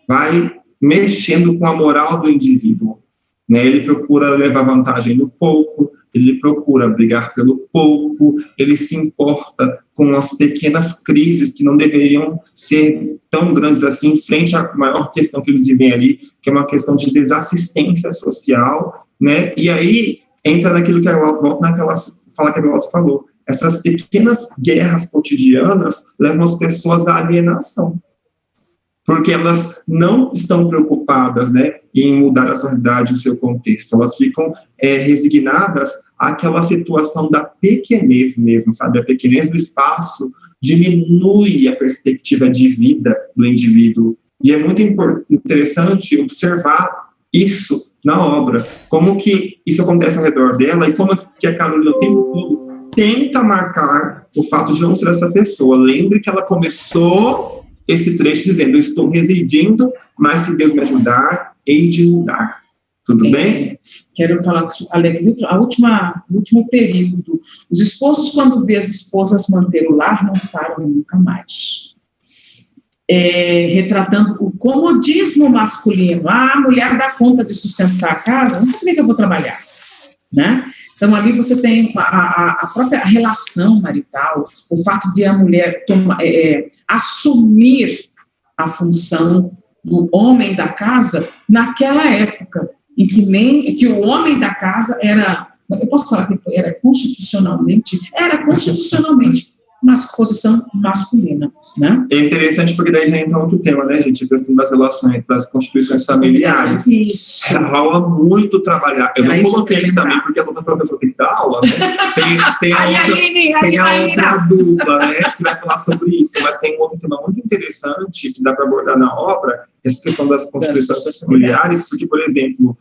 Speaker 2: vai mexendo com a moral do indivíduo. Né? Ele procura levar vantagem no pouco, ele procura brigar pelo pouco, ele se importa com as pequenas crises que não deveriam ser tão grandes assim, frente à maior questão que eles vivem ali, que é uma questão de desassistência social, né? E aí entra naquilo que ela volta naquela fala que a Glaucia falou. Essas pequenas guerras cotidianas levam as pessoas à alienação, porque elas não estão preocupadas, né, em mudar a realidade, o seu contexto. Elas ficam resignadas àquela situação da pequenez mesmo, sabe? A pequenez do espaço diminui a perspectiva de vida do indivíduo. E é muito interessante observar isso na obra, como que isso acontece ao redor dela e como que a Carolina o tempo todo tenta marcar o fato de não ser essa pessoa. Lembre que ela começou esse trecho dizendo: eu estou residindo, mas se Deus me ajudar, hei de mudar. Tudo bem?
Speaker 3: Quero falar com o último período. Os esposos, quando vê as esposas manter o lar, não saram nunca mais. Retratando o comodismo masculino. A mulher dá conta de sustentar a casa, não como é que eu vou trabalhar? Né? Então, ali você tem a própria relação marital, o fato de a mulher assumir a função do homem da casa naquela época, em que o homem da casa era, eu posso falar que era constitucionalmente uma posição masculina, né?
Speaker 2: É interessante porque daí já entra outro tema, né, gente? A questão das relações, das constituições familiares.
Speaker 3: Isso.
Speaker 2: Rola muito trabalhar. Eu não coloquei ele também porque a outra professora tem que dar aula, né? Tem a outra dupla, né, que vai falar sobre isso. Mas tem um outro tema muito interessante que dá para abordar na obra, essa questão das constituições familiares, porque, por exemplo,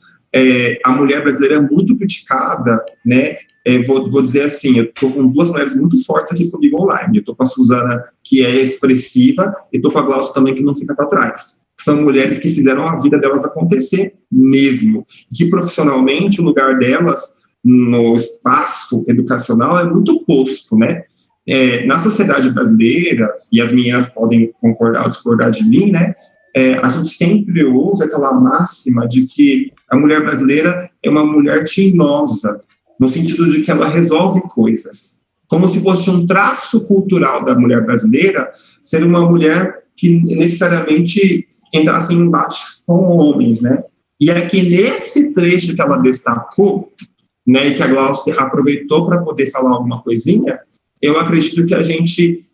Speaker 2: a mulher brasileira é muito criticada, né? Vou dizer assim, eu estou com duas mulheres muito fortes aqui comigo online. Eu estou com a Suzana, que é expressiva, e estou com a Glaucia também, que não fica para trás. São mulheres que fizeram a vida delas acontecer mesmo. Que profissionalmente o lugar delas no espaço educacional é muito posto, né? Na sociedade brasileira, e as meninas podem concordar ou discordar de mim, né? A gente sempre ouve aquela máxima de que a mulher brasileira é uma mulher tinhosa, no sentido de que ela resolve coisas. Como se fosse um traço cultural da mulher brasileira ser uma mulher que necessariamente entrasse em embate com homens, né? E aqui nesse trecho que ela destacou, né, e que a Glaucia aproveitou para poder falar alguma coisinha, eu acredito que a gente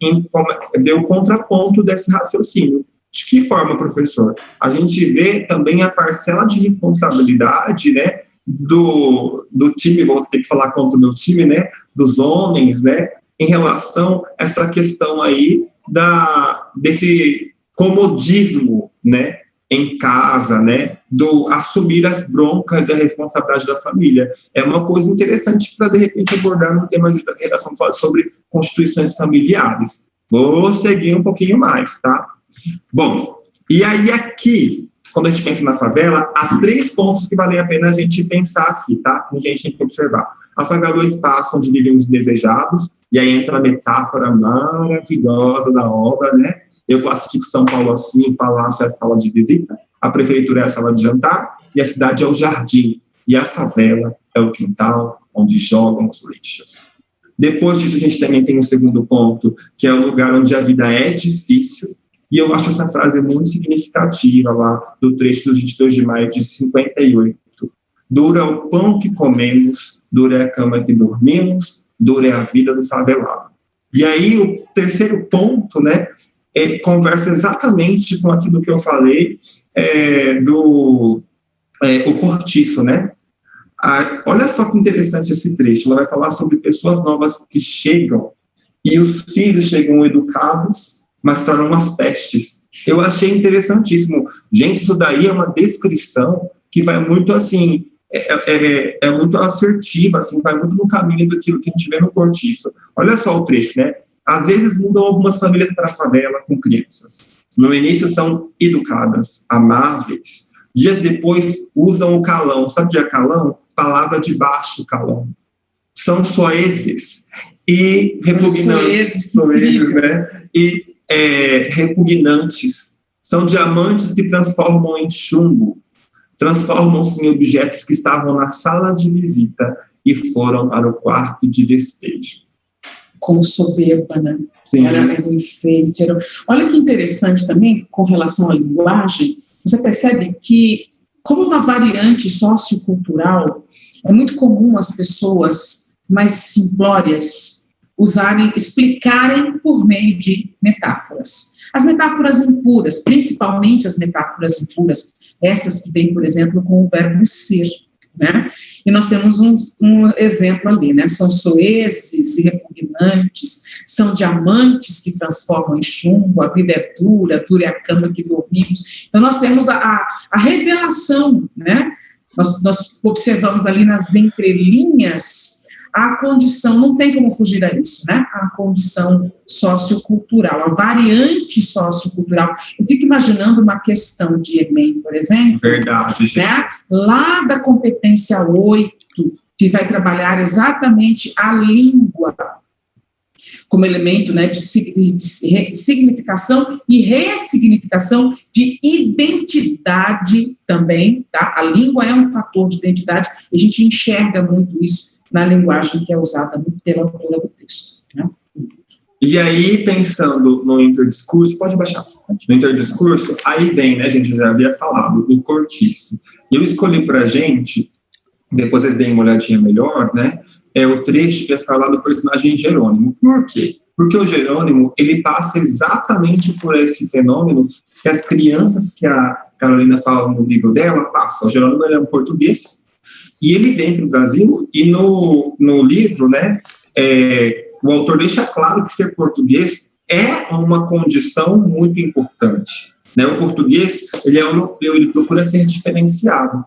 Speaker 2: deu o contraponto desse raciocínio. De que forma, professor? A gente vê também a parcela de responsabilidade, né, do time, vou ter que falar contra o meu time, né, dos homens, né, em relação a essa questão aí desse comodismo, né, em casa, né, do assumir as broncas e a responsabilidade da família. É uma coisa interessante para, de repente, abordar no tema de redação sobre constituições familiares. Vou seguir um pouquinho mais, tá? Bom, e aí aqui, quando a gente pensa na favela, há 3 pontos que valem a pena a gente pensar aqui, tá? Que a gente tem que observar. A favela é o espaço onde vivem os desejados, e aí entra a metáfora maravilhosa da obra, né? Eu classifico São Paulo assim: o palácio é a sala de visita, a prefeitura é a sala de jantar, e a cidade é o jardim, e a favela é o quintal onde jogam os lixos. Depois disso, a gente também tem um segundo ponto, que é o lugar onde a vida é difícil. E eu acho essa frase muito significativa lá do trecho do 22 de maio de 58. Dura o pão que comemos, dura é a cama que dormimos, dura é a vida do favelado. E aí o terceiro ponto, né, conversa exatamente com aquilo que eu falei o cortiço, né? Olha só que interessante esse trecho. Ela vai falar sobre pessoas novas que chegam e os filhos chegam educados, mas tornam umas pestes. Eu achei interessantíssimo. Gente, isso daí é uma descrição que vai muito assim, é muito assertiva, assim, vai muito no caminho daquilo que a gente vê no cortiço. Olha só o trecho, né? Às vezes mudam algumas famílias para a favela com crianças. No início são educadas, amáveis. Dias depois usam o calão. Sabe o que é calão? Palavra de baixo calão. São soezes e repugnantes, né? E repugnantes, São diamantes que transformam em chumbo, transformam-se em objetos que estavam na sala de visita e foram para o quarto de despejo.
Speaker 3: Com soberba, né?
Speaker 2: Sim.
Speaker 3: Era um enfeite. Olha que interessante também, com relação à linguagem, você percebe que, como uma variante sociocultural, é muito comum as pessoas mais simplórias explicarem por meio de metáforas. As metáforas impuras, principalmente as metáforas impuras, essas que vêm, por exemplo, com o verbo ser, né? E nós temos um exemplo ali, né? São soezes e repugnantes, são diamantes que transformam em chumbo, a vida é dura é a cama que dormimos. Então, nós temos a revelação, né? Nós observamos ali nas entrelinhas a condição, não tem como fugir a isso, né? A condição sociocultural, a variante sociocultural. Eu fico imaginando uma questão de Enem, por exemplo.
Speaker 2: Verdade, gente.
Speaker 3: Né? Lá da competência 8, que vai trabalhar exatamente a língua como elemento, né, de significação e ressignificação de identidade também, tá? A língua é um fator de identidade, e a gente enxerga muito isso na linguagem que é usada muito pela autora do texto, né?
Speaker 2: E aí, pensando no interdiscurso, pode baixar, no interdiscurso, aí vem, né, a gente já havia falado, o cortiço. E eu escolhi pra gente, depois vocês deem uma olhadinha melhor, né, é o trecho que é falar do personagem Jerônimo. Por quê? Porque o Jerônimo, ele passa exatamente por esse fenômeno que as crianças que a Carolina fala no livro dela passam. O Jerônimo, ele é um português, e ele vem para o Brasil, e no livro, né, o autor deixa claro que ser português é uma condição muito importante, né? O português, ele é europeu, ele procura ser diferenciado.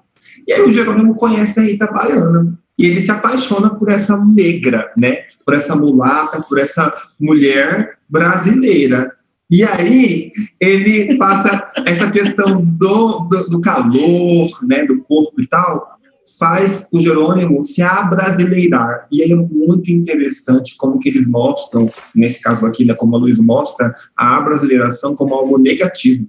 Speaker 2: E aí o Jerônimo conhece a Rita Baiana, e ele se apaixona por essa negra, né? Por essa mulata, por essa mulher brasileira. E aí ele passa essa questão do calor, né? Do corpo e tal, faz o Jerônimo se abrasileirar. E aí é muito interessante como que eles mostram, nesse caso aqui, né, como a Luiz mostra, a abrasileiração como algo negativo.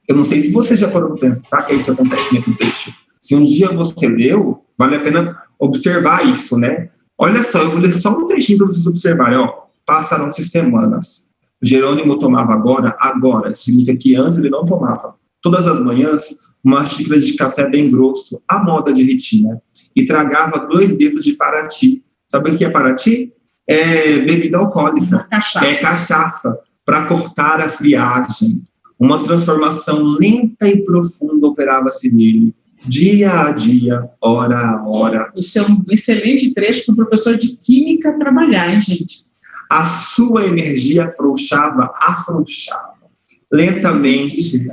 Speaker 2: Eu não sei se você já parou para pensar que isso acontece nesse texto. Se um dia você leu, vale a pena observar isso, né? Olha só, eu vou ler só um trechinho para vocês observarem. Ó, passaram-se semanas. Jerônimo tomava agora, significa que antes ele não tomava. Todas as manhãs, uma xícara de café bem grosso, à moda de Ritinha, e tragava 2 dedos de Paraty. Sabe o que é Paraty? É bebida alcoólica.
Speaker 3: Cachaça.
Speaker 2: É cachaça, para cortar a friagem. Uma transformação lenta e profunda operava-se nele, dia a dia, hora a hora.
Speaker 3: Isso é um excelente trecho para o professor de química trabalhar, hein, gente?
Speaker 2: A sua energia afrouxava. Lentamente,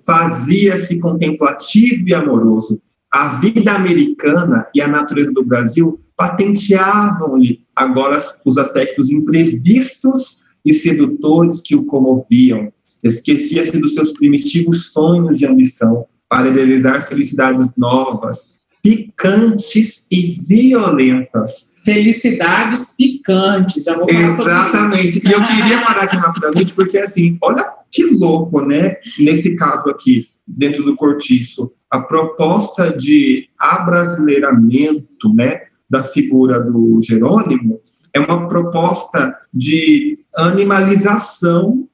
Speaker 2: fazia-se contemplativo e amoroso. A vida americana e a natureza do Brasil patenteavam-lhe agora os aspectos imprevistos e sedutores que o comoviam. Esquecia-se dos seus primitivos sonhos de ambição para idealizar felicidades novas, picantes e violentas.
Speaker 3: Felicidades picantes. Já vou falar
Speaker 2: Exatamente.
Speaker 3: sobre isso.
Speaker 2: E eu queria parar aqui rapidamente, porque assim, olha que louco, né? Nesse caso aqui, dentro do cortiço, a proposta de abrasileiramento, né, da figura do Jerônimo é uma proposta de animalização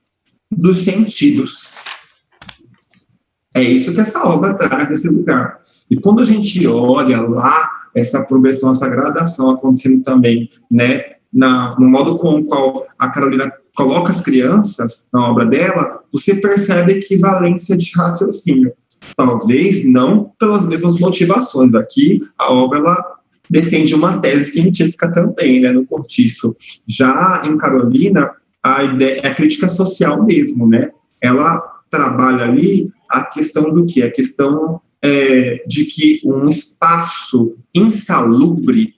Speaker 2: dos sentidos. É isso que essa obra traz nesse lugar. E quando a gente olha lá essa progressão, essa gradação acontecendo também, né, no modo com o qual a Carolina coloca as crianças na obra dela, você percebe equivalência de raciocínio. Talvez não pelas mesmas motivações. Aqui, a obra ela defende uma tese científica também, né, no cortiço. Já em Carolina, a ideia é a crítica social mesmo, né? Ela trabalha ali a questão do quê? A questão de que um espaço insalubre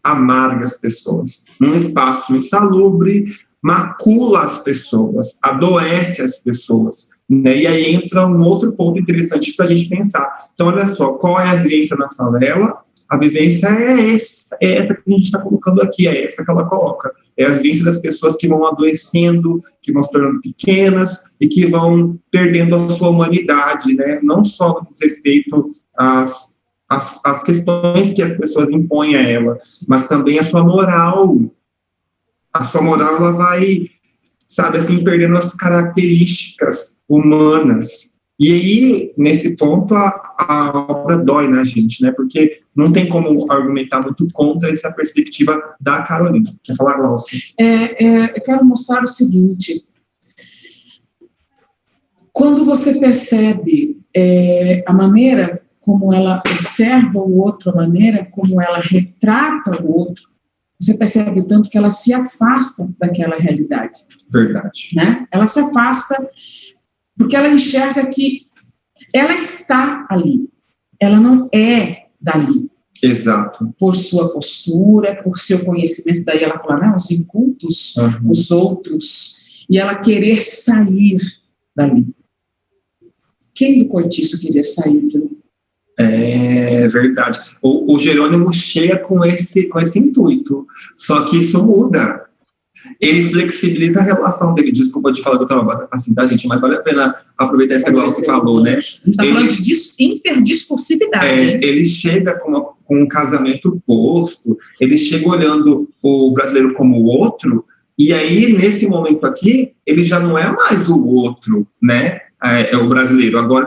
Speaker 2: amarga as pessoas. Um espaço insalubre macula as pessoas, adoece as pessoas, né? E aí entra um outro ponto interessante para a gente pensar. Então, olha só, qual é a vivência na favela? A vivência é essa que a gente está colocando aqui, é essa que ela coloca. É a vivência das pessoas que vão adoecendo, que vão se tornando pequenas e que vão perdendo a sua humanidade, né? Não só no que diz respeito às questões que as pessoas impõem a ela, mas também a sua moral. A sua moral, ela vai, sabe, assim, perdendo as características humanas. E aí, nesse ponto, a obra dói na gente, né? Porque não tem como argumentar muito contra essa perspectiva da Carolina. Quer falar, Glaucia?
Speaker 3: Eu quero mostrar o seguinte. Quando você percebe a maneira como ela observa o outro, a maneira como ela retrata o outro, você percebe o tanto que ela se afasta daquela realidade.
Speaker 2: Verdade.
Speaker 3: Né? Ela se afasta porque ela enxerga que ela está ali, ela não é dali.
Speaker 2: Exato.
Speaker 3: Por sua postura, por seu conhecimento, daí ela fala, não, os incultos, os outros, e ela querer sair dali. Quem do cortiço queria sair dali?
Speaker 2: É verdade. O Jerônimo chega com esse intuito, só que isso muda. Ele flexibiliza a relação dele. Desculpa de falar que eu estava assim, tá, gente? Mas vale a pena aproveitar isso que a Glaucia falou, né?
Speaker 3: A gente está falando de interdiscursividade.
Speaker 2: Ele chega com um casamento posto, ele chega olhando o brasileiro como o outro, e aí, nesse momento aqui, ele já não é mais o outro, né? É o brasileiro. Agora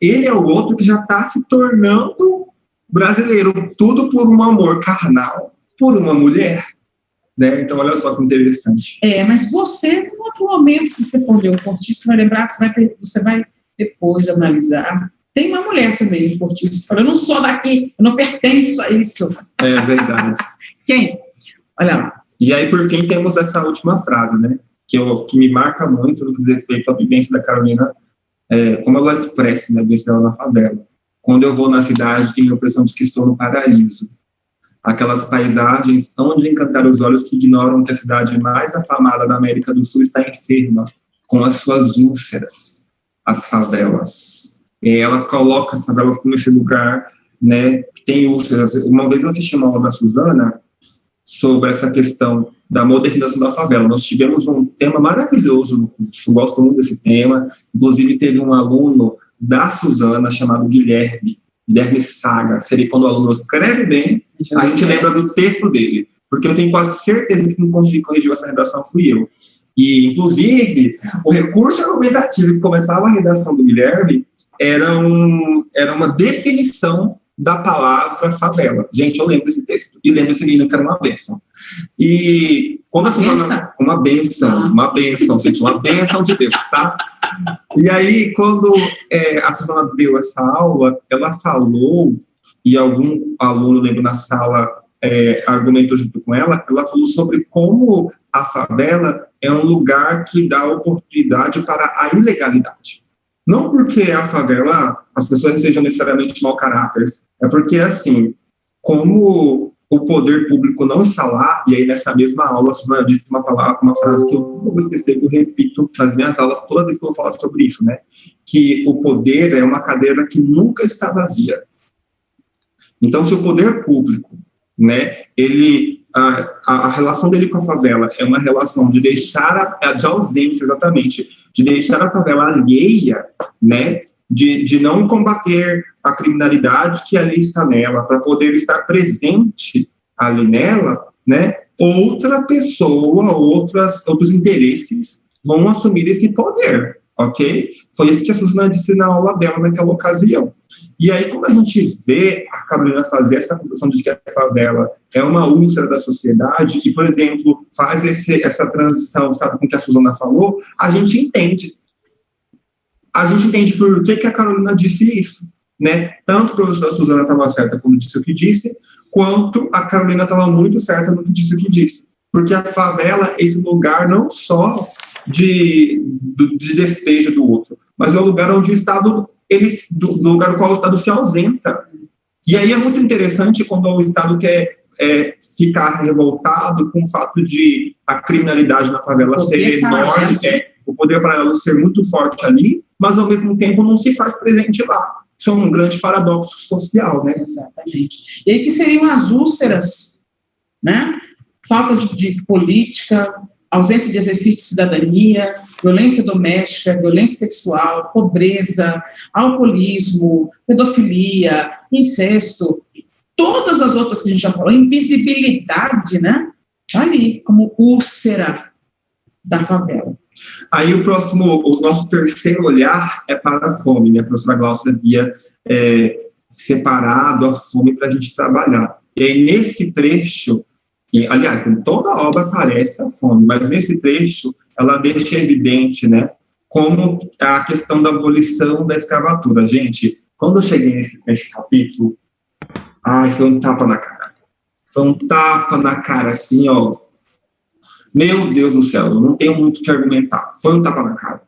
Speaker 2: ele é o outro que já está se tornando brasileiro. Tudo por um amor carnal, por uma mulher. Né? Então, olha só que interessante.
Speaker 3: Mas você, em outro momento que você for ler o cortiço, você vai lembrar que você vai depois analisar. Tem uma mulher também no cortiço que fala, eu não sou daqui, eu não pertenço a isso.
Speaker 2: É verdade.
Speaker 3: Quem? Olha lá.
Speaker 2: E aí, por fim, temos essa última frase, né? Que me marca muito no que diz respeito à vivência da Carolina, como ela expressa, né, a vivência dela na favela. Quando eu vou na cidade, tenho a impressão de que estou no paraíso. Aquelas paisagens hão de encantar os olhos que ignoram que a cidade mais afamada da América do Sul está enferma, com as suas úlceras, as favelas. E ela coloca as favelas como esse lugar, né, que tem úlceras. Uma vez eu assisti uma aula da Suzana sobre essa questão da modernização da favela. Nós tivemos um tema maravilhoso no curso, gosto muito desse tema, inclusive teve um aluno da Suzana chamado Guilherme Saga. Seria quando o aluno escreve bem, a gente lembra do texto dele, porque eu tenho quase certeza que quem corrigiu essa redação fui eu. E, inclusive, o recurso argumentativo que começava a redação do Guilherme era uma definição da palavra favela. Gente, eu lembro desse texto. E lembro esse menino que era uma bênção. E quando a Suzana... Uma bênção, gente. Uma bênção de Deus, tá? E aí, quando a Suzana deu essa aula, ela falou, e algum aluno, lembro, na sala, argumentou junto com ela falou sobre como a favela é um lugar que dá oportunidade para a ilegalidade. Não porque a favela, as pessoas sejam necessariamente mau caráter, é porque, assim, como o poder público não está lá, e aí nessa mesma aula, Suzana disse uma frase que eu não vou esquecer, que eu repito nas minhas aulas toda vez que eu vou falar sobre isso, né? Que o poder é uma cadeira que nunca está vazia. Então, se o poder público, né, a relação dele com a favela é uma relação de deixar de ausência, exatamente, de deixar a favela alheia, né, de não combater a criminalidade que ali está nela, para poder estar presente ali nela, né, outra pessoa, outros interesses vão assumir esse poder, ok? Foi isso que a Suzana disse na aula dela naquela ocasião. E aí, quando a gente vê a Carolina fazer essa acusação de que a favela é uma úlcera da sociedade e, por exemplo, faz essa transição, sabe, com o que a Suzana falou, a gente entende. A gente entende por que a Carolina disse isso, né? Tanto a professora Suzana estava certa quando disse o que disse, quanto a Carolina estava muito certa no que disse o que disse. Porque a favela é esse lugar não só de despejo do outro, mas é o lugar onde o Estado... do lugar no qual o Estado se ausenta. E aí é muito interessante quando o Estado quer ficar revoltado com o fato de a criminalidade na favela ser enorme, o poder paralelo ser muito forte ali, mas ao mesmo tempo não se faz presente lá. Isso é um grande paradoxo social, né?
Speaker 3: Exatamente. E aí que seriam as úlceras, né? Falta de política, ausência de exercício de cidadania, violência doméstica, violência sexual, pobreza, alcoolismo, pedofilia, incesto, todas as outras que a gente já falou, invisibilidade, né? Ali, como úlcera da favela.
Speaker 2: Aí o nosso terceiro olhar é para a fome, né? A professora Glaucia havia separado a fome para a gente trabalhar. E aí, nesse trecho, aliás, em toda a obra aparece a fome, mas nesse trecho ela deixa evidente, né, como a questão da abolição da escravatura. Gente, quando eu cheguei nesse capítulo, foi um tapa na cara. Foi um tapa na cara, assim, ó. Meu Deus do céu, eu não tenho muito o que argumentar. Foi um tapa na cara.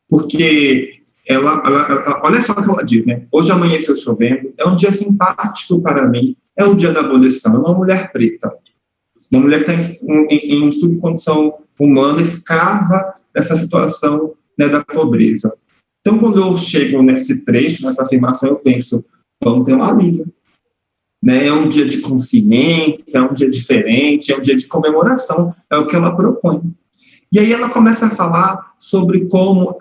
Speaker 2: Porque ela olha só o que ela diz, né? Hoje amanheceu chovendo, é um dia simpático para mim, é o dia da abolição, é uma mulher preta. Uma mulher que está em subcondição humana, escrava dessa situação, né, da pobreza. Então, quando eu chego nesse trecho, nessa afirmação, eu penso, vamos ter um alívio. Né? É um dia de consciência, é um dia diferente, é um dia de comemoração, é o que ela propõe. E aí ela começa a falar sobre como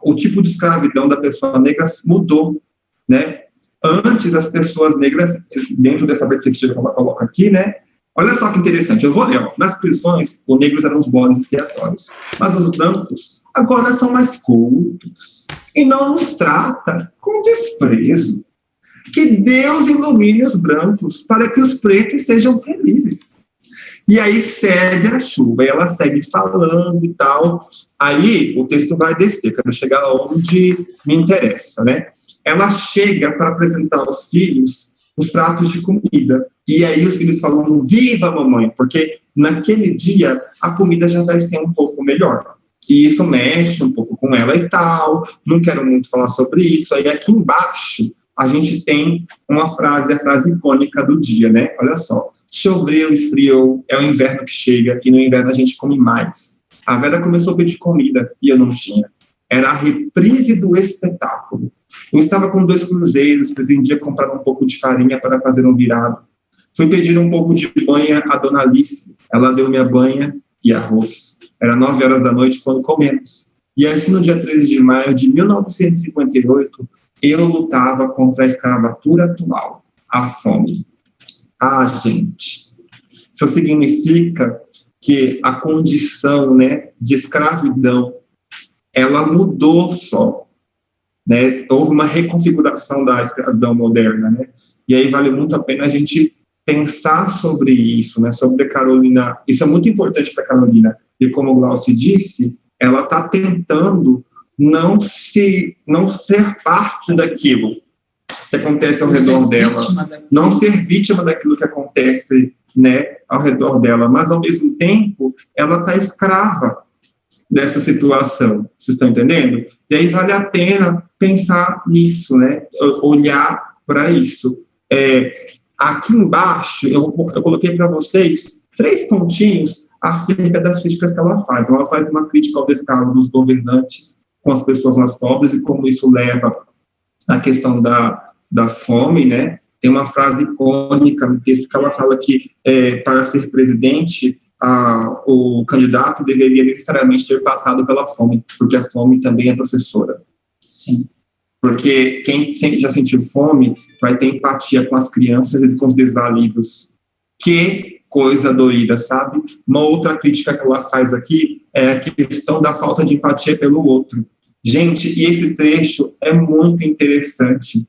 Speaker 2: o tipo de escravidão da pessoa negra mudou, né? Antes, as pessoas negras, dentro dessa perspectiva que ela coloca aqui, né? Olha só que interessante, eu vou ler, ó. Nas prisões, os negros eram os bodes expiatórios, mas os brancos agora são mais cultos e não nos trata com desprezo. Que Deus ilumine os brancos para que os pretos sejam felizes. E aí segue a chuva, e ela segue falando e tal. Aí o texto vai descer, quero chegar onde me interessa, né? Ela chega para apresentar aos filhos os pratos de comida. E aí os filhos falam, viva mamãe, porque naquele dia a comida já vai ser um pouco melhor. E isso mexe um pouco com ela e tal, não quero muito falar sobre isso. Aí aqui embaixo a gente tem uma frase, a frase icônica do dia, né? Olha só, choveu, esfriou, é o inverno que chega, e no inverno a gente come mais. A Vera começou a pedir comida e eu não tinha. Era a reprise do espetáculo. Eu estava com 2 cruzeiros, pretendia comprar um pouco de farinha para fazer um virado. Fui pedir um pouco de banha à dona Alice. Ela deu minha banha e arroz. Era 9 horas da noite quando comemos. E assim, no dia 13 de maio de 1958, eu lutava contra a escravatura atual, a fome. Gente, isso significa que a condição, né, de escravidão, ela mudou só, né? Houve uma reconfiguração da escravidão moderna, né? E aí vale muito a pena a gente pensar sobre isso, né? Sobre a Carolina. Isso é muito importante para a Carolina. E como o Glaucio disse, ela está tentando não ser parte daquilo que acontece ao redor dela, não ser vítima daquilo que acontece, né, ao redor dela, mas ao mesmo tempo ela está escrava dessa situação, vocês estão entendendo? E aí vale a pena pensar nisso, né, olhar para isso. Aqui embaixo eu coloquei para vocês 3 pontinhos acerca das críticas que ela faz. Ela faz uma crítica ao descaso dos governantes com as pessoas mais pobres e como isso leva à questão da fome, né? Tem uma frase icônica no texto que ela fala que para ser presidente o candidato deveria necessariamente ter passado pela fome, porque a fome também é professora. Sim. Porque quem já sentiu fome vai ter empatia com as crianças e com os desvalidos. Que coisa doída, sabe? Uma outra crítica que ela faz aqui é a questão da falta de empatia pelo outro. Gente, e esse trecho é muito interessante,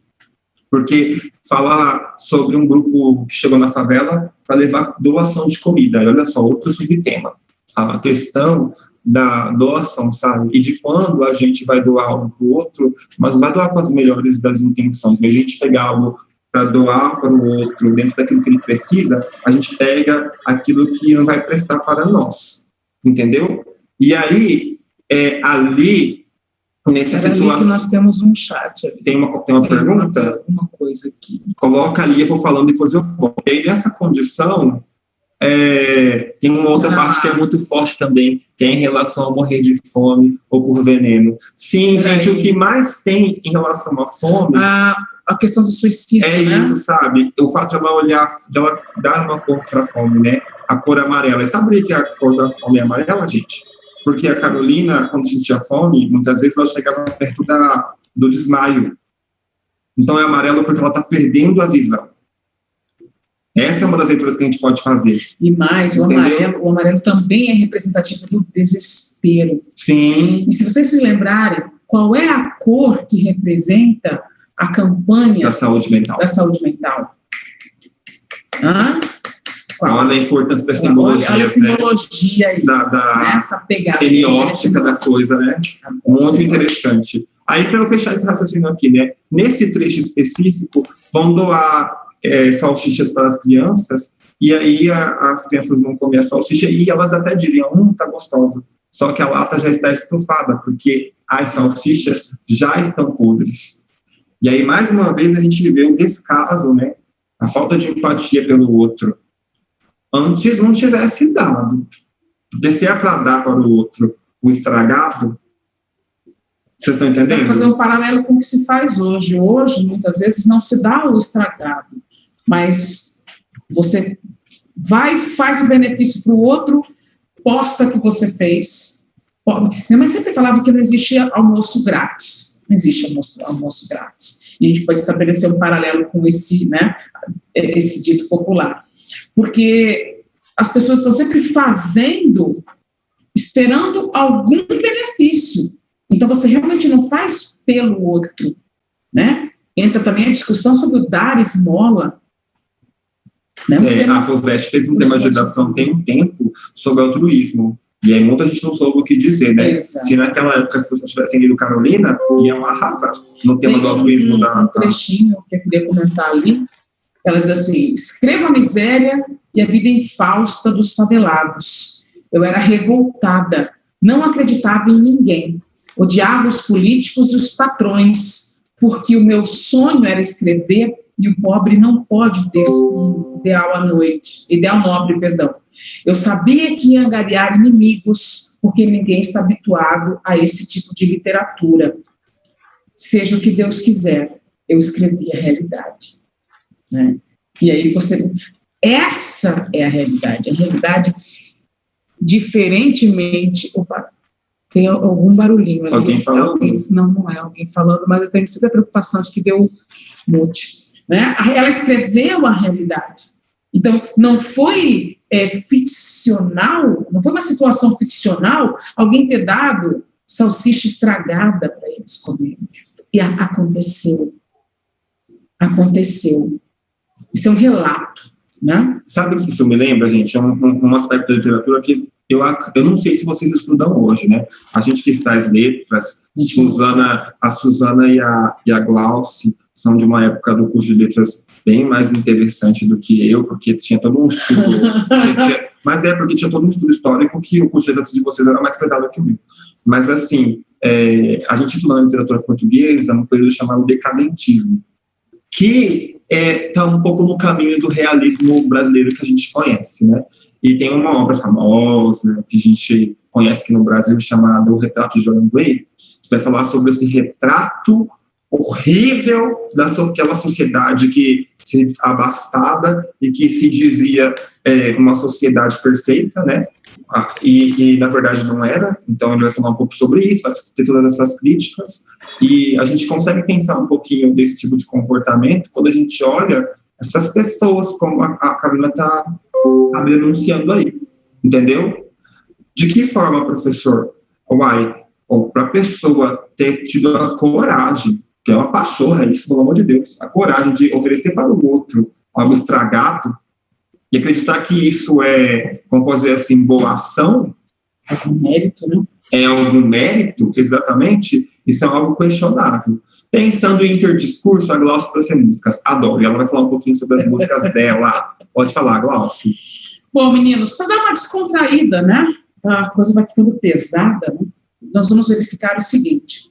Speaker 2: porque fala sobre um grupo que chegou na favela para levar doação de comida. E olha só, outro subtema. A questão da doação, sabe? E de quando a gente vai doar algo para o outro, mas vai doar com as melhores das intenções. E a gente pegar algo para doar para o outro dentro daquilo que ele precisa, a gente pega aquilo que não vai prestar para nós. Entendeu? E aí, ali, nessa situação...
Speaker 3: nós temos um chat ali.
Speaker 2: Tem uma pergunta?
Speaker 3: Uma coisa aqui.
Speaker 2: Coloca ali, eu vou falando, depois eu vou. E aí, nessa condição, tem uma outra parte que é muito forte também, que é em relação a morrer de fome ou por veneno. Sim, gente, o que mais tem em relação à fome...
Speaker 3: A questão do suicídio,
Speaker 2: é isso, sabe? O fato de ela olhar, de ela dar uma cor para a fome, né? A cor amarela. E sabe que a cor da fome é amarela, gente? Porque a Carolina, quando sentia fome, muitas vezes ela chegava perto do desmaio. Então é amarelo porque ela está perdendo a visão. Essa é uma das leituras que a gente pode fazer.
Speaker 3: E mais, o amarelo também é representativo do desespero.
Speaker 2: Sim.
Speaker 3: E se vocês se lembrarem, qual é a cor que representa a campanha
Speaker 2: da saúde mental? Olha a importância da simbologia.
Speaker 3: Olha a simbologia aí,
Speaker 2: essa pegada semiótica da coisa, né? Muito interessante. Aí, para eu fechar esse raciocínio aqui, né? Nesse trecho específico, vão doar salsichas para as crianças, e aí as crianças vão comer a salsicha, e elas até diriam, tá gostosa. Só que a lata já está estufada, porque as salsichas já estão podres. E aí, mais uma vez, a gente vê o descaso, né? A falta de empatia pelo outro. Antes não tivesse dado. Porque se é para dar para o outro o estragado, vocês estão entendendo?
Speaker 3: Vou fazer um paralelo com o que se faz hoje. Hoje, muitas vezes, não se dá o estragado, mas você vai, faz o benefício para o outro, posta que você fez. Minha mãe sempre falava que não existia almoço grátis. Não existe almoço grátis. E a gente pode estabelecer um paralelo com esse dito popular. Porque as pessoas estão sempre fazendo, esperando algum benefício. Então, você realmente não faz pelo outro, né? Entra também a discussão sobre o dar esmola. Né?
Speaker 2: A FUVEST fez um tema de redação tem um tempo sobre altruísmo. E aí muita gente não soube o que dizer, né?
Speaker 3: Exato.
Speaker 2: Se naquela época as pessoas tivessem lido Carolina, iam arrasar no tema do altruísmo.
Speaker 3: Um trechinho que eu queria comentar ali. Ela diz assim: escreva a miséria e a vida infausta dos favelados. Eu era revoltada, não acreditava em ninguém. Odiava os políticos e os patrões, porque o meu sonho era escrever e o pobre não pode ter um ideal nobre, perdão. Eu sabia que ia angariar inimigos, porque ninguém está habituado a esse tipo de literatura. Seja o que Deus quiser, eu escrevi a realidade. Né? E aí essa é a realidade. A realidade, diferentemente... Opa, tem algum barulhinho ali.
Speaker 2: Alguém falando?
Speaker 3: Não é alguém falando, mas eu tenho sempre a preocupação de que deu mute. Né? Ela escreveu a realidade. Então, não foi ficcional, não foi uma situação ficcional alguém ter dado salsicha estragada para eles comerem. E aconteceu. Aconteceu. Isso é um relato. Né?
Speaker 2: Sabe o que isso me lembra, gente? É um aspecto da literatura que eu não sei se vocês estudam hoje, né? A gente que faz letras, a Suzana e a Glauce são de uma época do curso de letras bem mais interessante do que eu, porque tinha todo um estudo. Mas porque tinha todo um estudo histórico que o curso de letras de vocês era mais pesado que o meu. Mas, assim, a gente estuda na literatura portuguesa num período chamado decadentismo, que está um pouco no caminho do realismo brasileiro que a gente conhece, né? E tem uma obra famosa que a gente conhece aqui no Brasil, chamada O Retrato de Dorian Gray, que vai falar sobre esse retrato horrível daquela sociedade que se abastada e que se dizia uma sociedade perfeita, né? E na verdade não era. Então ele vai falar um pouco sobre isso, vai ter todas essas críticas, e a gente consegue pensar um pouquinho desse tipo de comportamento quando a gente olha essas pessoas, como a Carolina está denunciando aí, entendeu? De que forma, professor? Para a pessoa ter tido a coragem, que é uma pachorra isso, pelo amor de Deus, a coragem de oferecer para o outro algo estragado e acreditar que isso é, como posso dizer assim, boa ação.
Speaker 3: É algum mérito, né?
Speaker 2: É algum mérito, exatamente. Isso é algo questionável. Pensando em interdiscurso, a Glauce trouxe músicas. Adoro. E ela vai falar um pouquinho sobre as músicas dela. Pode falar, Glauce.
Speaker 3: Bom, meninos, para dar uma descontraída, né? A coisa vai ficando pesada, né? Nós vamos verificar o seguinte.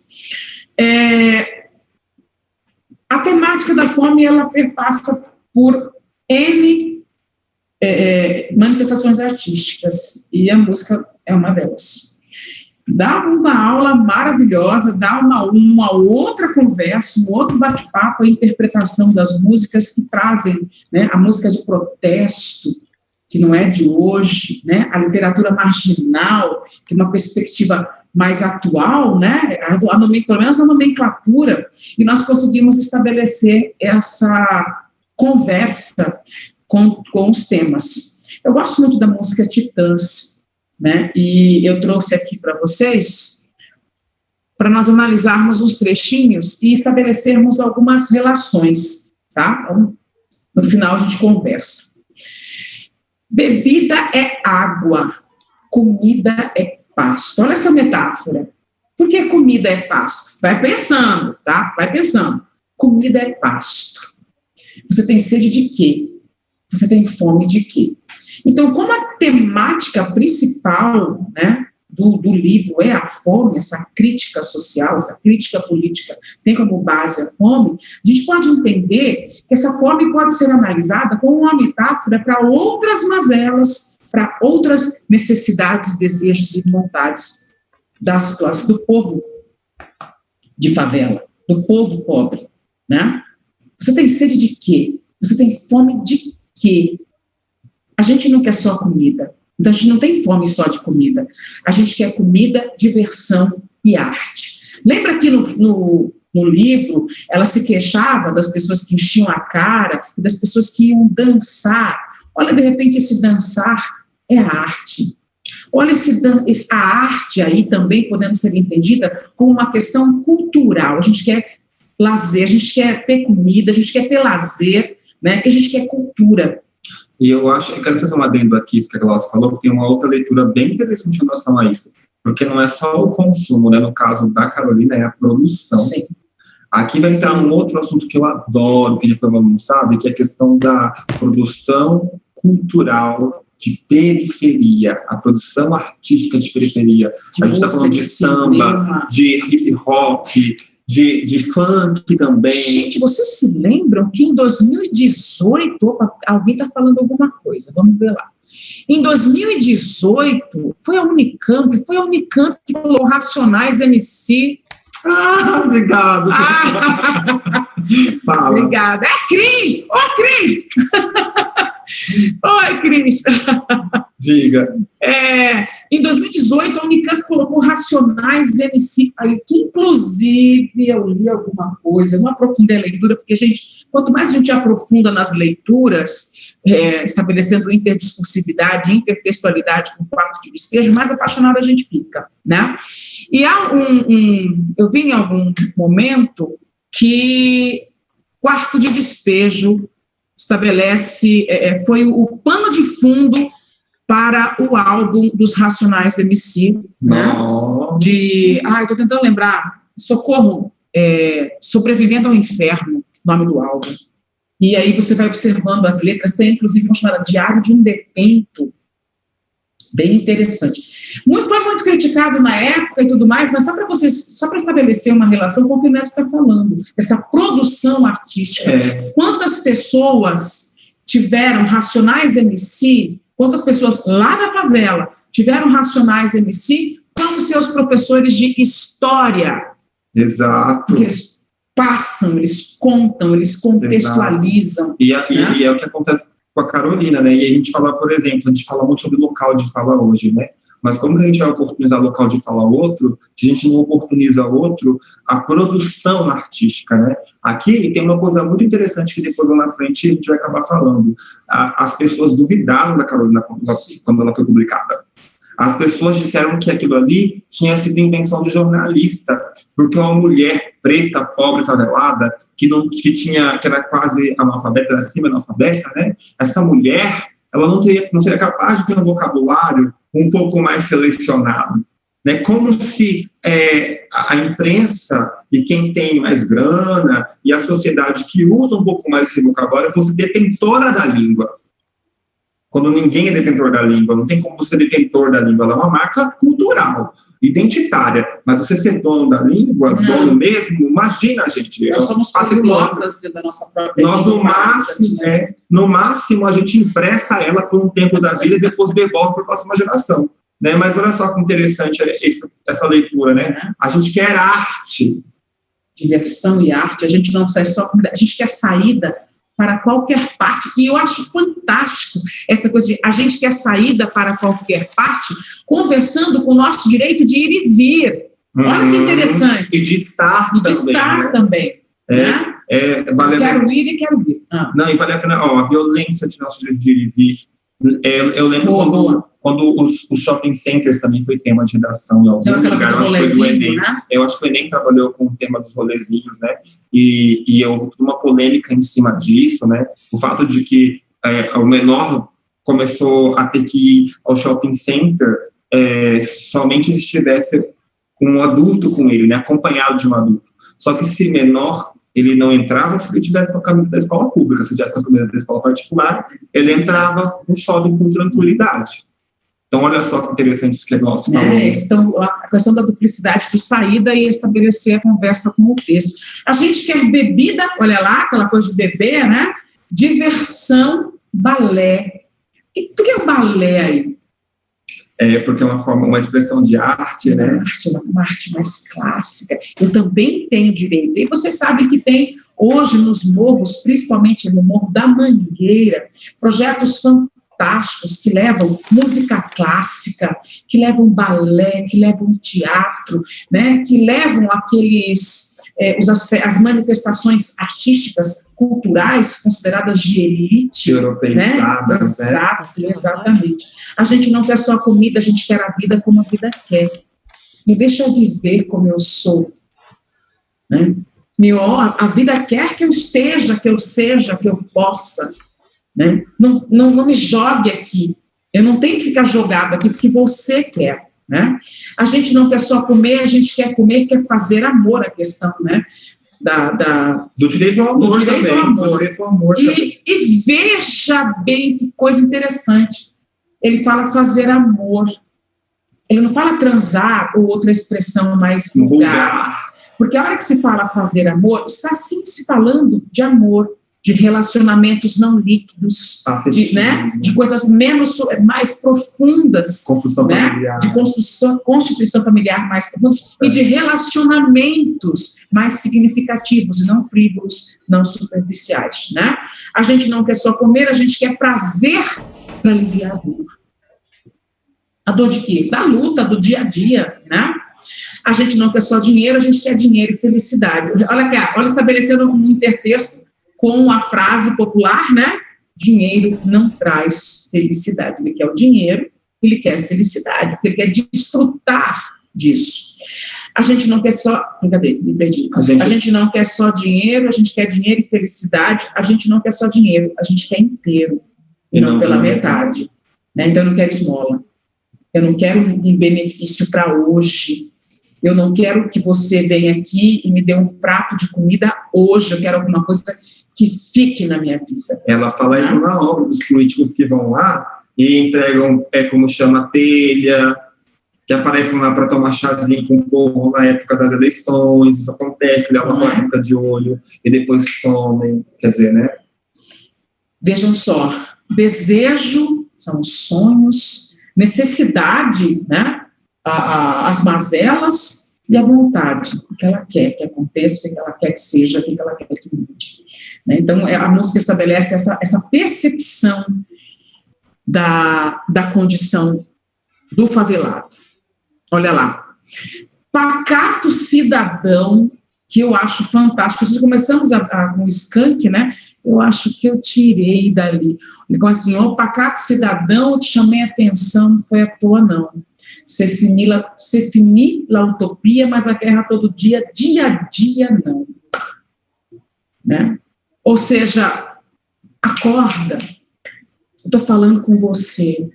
Speaker 3: A temática da fome, ela perpassa por N manifestações artísticas, e a música é uma delas. Dá uma aula maravilhosa, dá uma outra conversa, um outro bate-papo, a interpretação das músicas que trazem, né, a música de protesto, que não é de hoje, né, a literatura marginal, que é uma perspectiva mais atual, né, pelo menos a nomenclatura, e nós conseguimos estabelecer essa conversa com os temas. Eu gosto muito da música Titãs, né, e eu trouxe aqui para vocês, para nós analisarmos uns trechinhos e estabelecermos algumas relações, tá? Então, no final a gente conversa. Bebida é água, comida é pasto. Olha essa metáfora. Por que comida é pasto? Vai pensando, tá? Vai pensando. Comida é pasto. Você tem sede de quê? Você tem fome de quê? Então, como a temática principal, né, do livro é a fome, essa crítica social, essa crítica política tem como base a fome, a gente pode entender que essa fome pode ser analisada como uma metáfora para outras mazelas, para outras necessidades, desejos e vontades da situação do povo de favela, do povo pobre, né? Você tem sede de quê? Você tem fome de quê? A gente não quer só comida. Então, a gente não tem fome só de comida. A gente quer comida, diversão e arte. Lembra que no livro, ela se queixava das pessoas que enchiam a cara, das pessoas que iam dançar. Olha, de repente, esse dançar é a arte. Olha, a arte aí também podendo ser entendida como uma questão cultural. A gente quer lazer, a gente quer ter comida, a gente quer ter lazer, né? E a gente quer cultura.
Speaker 2: E eu quero fazer um adendo aqui, isso que a Glaucia falou, que tem uma outra leitura bem interessante em relação a isso, porque não é só o consumo, né? No caso da Carolina, é a produção.
Speaker 3: Sim.
Speaker 2: Aqui vai entrar um outro assunto que eu adoro, que já foi anunciado, que é a questão da produção cultural de periferia, a produção artística de periferia. A gente está falando de samba, de hip hop, de funk também.
Speaker 3: Gente, vocês se lembram que em 2018, alguém está falando alguma coisa, vamos ver lá. Em 2018, foi a Unicamp que falou Racionais MC.
Speaker 2: Ah, obrigado. Fala.
Speaker 3: Obrigada. É Cris! Ô, Cris! Oi, Cris!
Speaker 2: Diga.
Speaker 3: Em 2018, a Unicamp colocou Racionais MC, aí, que inclusive eu li alguma coisa, eu não aprofundei a leitura, porque, gente, quanto mais a gente aprofunda nas leituras, estabelecendo interdiscursividade, intertextualidade com o quarto de despejo, mais apaixonada a gente fica, né? E eu vi em algum momento que quarto de despejo estabelece, foi o pano de fundo para o álbum dos Racionais MC, né? Estou tentando lembrar, socorro, Sobrevivendo ao Inferno, nome do álbum. E aí você vai observando as letras, tem inclusive uma chamada Diário de um Detento, bem interessante. Foi muito criticado na época e tudo mais, mas só para estabelecer uma relação com o que o Neto está falando, essa produção artística. Quantas pessoas tiveram Racionais MC, quantas pessoas lá na favela tiveram Racionais MC como seus professores de história.
Speaker 2: Exato.
Speaker 3: Porque eles passam, eles contam, eles contextualizam.
Speaker 2: E é o que acontece com a Carolina, né? E a gente fala, por exemplo, a gente fala muito sobre local de fala hoje, né? Mas como que a gente vai oportunizar local de fala outro, se a gente não oportuniza outro, a produção artística, né? Aqui tem uma coisa muito interessante que depois lá na frente a gente vai acabar falando. As pessoas duvidaram da Carolina quando ela foi publicada. As pessoas disseram que aquilo ali tinha sido invenção de jornalista, porque uma mulher preta, pobre, favelada, que era quase analfabeta, era semi-analfabeta, né? Essa mulher, ela não seria capaz de ter um vocabulário um pouco mais selecionado, né? Como se a imprensa e quem tem mais grana e a sociedade que usa um pouco mais esse vocabulário fosse detentora da língua. Quando ninguém é detentor da língua, não tem como ser detentor da língua, ela é uma marca cultural. identitária, mas você ser dono da língua, dono mesmo, imagina, gente.
Speaker 3: Nós somos poliglotas da nossa própria
Speaker 2: língua. Nós, no máximo, a gente empresta ela por um tempo da vida e depois devolve para a próxima geração. Né? Mas olha só que interessante essa leitura, né? A gente quer arte.
Speaker 3: Diversão e arte, a gente não sai só comida, a gente quer saída para qualquer parte, e eu acho fantástico essa coisa de a gente quer saída para qualquer parte, conversando com o nosso direito de ir e vir. Olha que interessante.
Speaker 2: E de estar
Speaker 3: também. Né?
Speaker 2: Vale
Speaker 3: quero ir e quero vir.
Speaker 2: Não, e vale a pena, a violência de nosso direito de ir e vir. Eu lembro quando os shopping centers também foi tema de redação em algum lugar, eu acho que foi do Enem. Né? Eu acho que o Enem trabalhou com o tema dos rolezinhos, né? E houve uma polêmica em cima disso, né? O fato de que o menor começou a ter que ir ao shopping center somente se estivesse um adulto com ele, né? Acompanhado de um adulto. Só que esse menor, ele não entrava se ele tivesse com a camisa da escola pública. Se tivesse com a camisa da escola particular, ele entrava no shopping com tranquilidade. Então, olha só que interessante isso que a Glaucia falou.
Speaker 3: Então, a questão da duplicidade de saída e estabelecer a conversa com o texto. A gente quer bebida, olha lá, aquela coisa de beber, né? Diversão, balé. E por que o balé aí?
Speaker 2: Porque é uma expressão de arte, né?
Speaker 3: Uma arte mais clássica. Eu também tenho direito. E você sabe que tem, hoje, nos morros, principalmente no Morro da Mangueira, projetos fantásticos que levam música clássica, que levam balé, que levam teatro, né? Que levam as manifestações artísticas, culturais, consideradas de elite.
Speaker 2: Europeizadas,
Speaker 3: né? Exatamente. A gente não quer só a comida, a gente quer a vida como a vida quer. Me deixa eu viver como eu sou. Né? A vida quer que eu esteja, que eu seja, que eu possa. Né? Não me jogue aqui. Eu não tenho que ficar jogado aqui porque você quer. Né? A gente não quer só comer, a gente quer comer, quer fazer amor, a questão, né?
Speaker 2: Do direito ao amor também.
Speaker 3: E veja bem que coisa interessante. Ele fala fazer amor. Ele não fala transar ou outra expressão mais vulgar. Porque a hora que se fala fazer amor, está sim se falando de amor, de relacionamentos não líquidos, de coisas mais profundas, de constituição familiar mais profunda, e de relacionamentos mais significativos, não frívolos, não superficiais. Né? A gente não quer só comer, a gente quer prazer para aliviar a dor. A dor de quê? Da luta, do dia a dia, né? A gente não quer só dinheiro, a gente quer dinheiro e felicidade. Olha estabelecendo um intertexto com a frase popular, né? Dinheiro não traz felicidade. Ele quer o dinheiro, ele quer a felicidade, porque ele quer desfrutar disso. A gente não quer só... Cadê? Me perdi. A gente não quer só dinheiro, a gente quer dinheiro e felicidade. A gente não quer só dinheiro, a gente quer inteiro, e não pela metade. Né? Então, eu não quero esmola. Eu não quero um benefício para hoje. Eu não quero que você venha aqui e me dê um prato de comida hoje. Eu quero alguma coisa que fique na minha vida.
Speaker 2: Ela fala isso na obra dos políticos que vão lá e entregam, como chama, telha, que aparecem lá para tomar chazinho com o povo na época das eleições. Isso acontece, ela fala, fica de olho e depois somem. Quer dizer, né?
Speaker 3: Vejam só, desejo são sonhos, necessidade, né? As mazelas e a vontade, o que ela quer que aconteça, o que ela quer que seja, o que ela quer que mude. Né? Então, a música estabelece essa percepção da condição do favelado. Olha lá. Pacato cidadão, que eu acho fantástico. Nós começamos com o Skank, né? Eu acho que eu tirei dali. Então, assim, pacato cidadão, eu te chamei a atenção, não foi à toa, não. Ser finir la utopia, mas a guerra todo dia a dia, não. Né? Ou seja, acorda. Eu estou falando com você.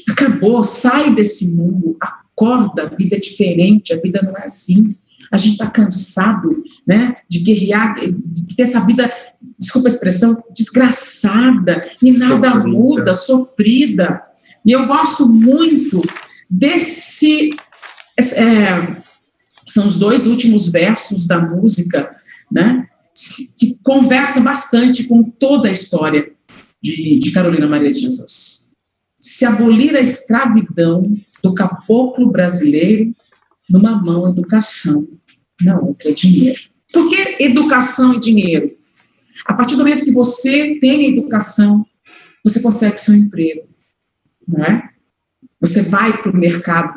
Speaker 3: Acabou, sai desse mundo, acorda, a vida é diferente, a vida não é assim. A gente está cansado, né, de guerrear, de ter essa vida, desculpa a expressão, desgraçada, e nada muda, sofrida. E eu gosto muito desse são os 2 últimos versos da música, né, que conversa bastante com toda a história de Carolina Maria de Jesus. Se abolir a escravidão do caboclo brasileiro, numa mão educação, na outra dinheiro. Por que educação e dinheiro? A partir do momento que você tem educação, você consegue seu emprego, não é? Você vai para o mercado,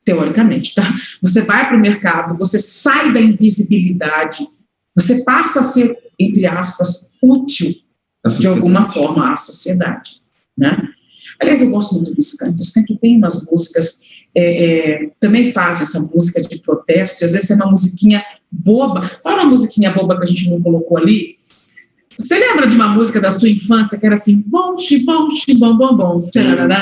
Speaker 3: teoricamente, tá? Você vai para o mercado, você sai da invisibilidade, você passa a ser, entre aspas, útil de alguma forma à sociedade, né? Aliás, eu gosto muito do Skank. O Skank tem umas músicas, também faz essa música de protesto, e às vezes é uma musiquinha boba. Fala uma musiquinha boba que a gente não colocou ali. Você lembra de uma música da sua infância que era assim, bom, xibom, xibom, bom, bom, tcharará,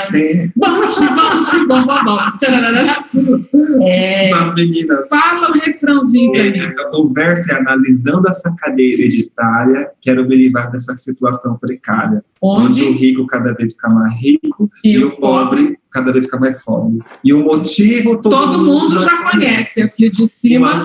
Speaker 3: bom, xibom, xibom, bom, bom, tcharará.
Speaker 2: As meninas.
Speaker 3: Fala o refrãozinho também.
Speaker 2: O verso é analisando essa cadeia hereditária, quero me livrar dessa situação precária, onde o rico cada vez fica mais rico e o pobre cada vez fica mais pobre. E o motivo
Speaker 3: todo mundo já conhece, aqui o de cima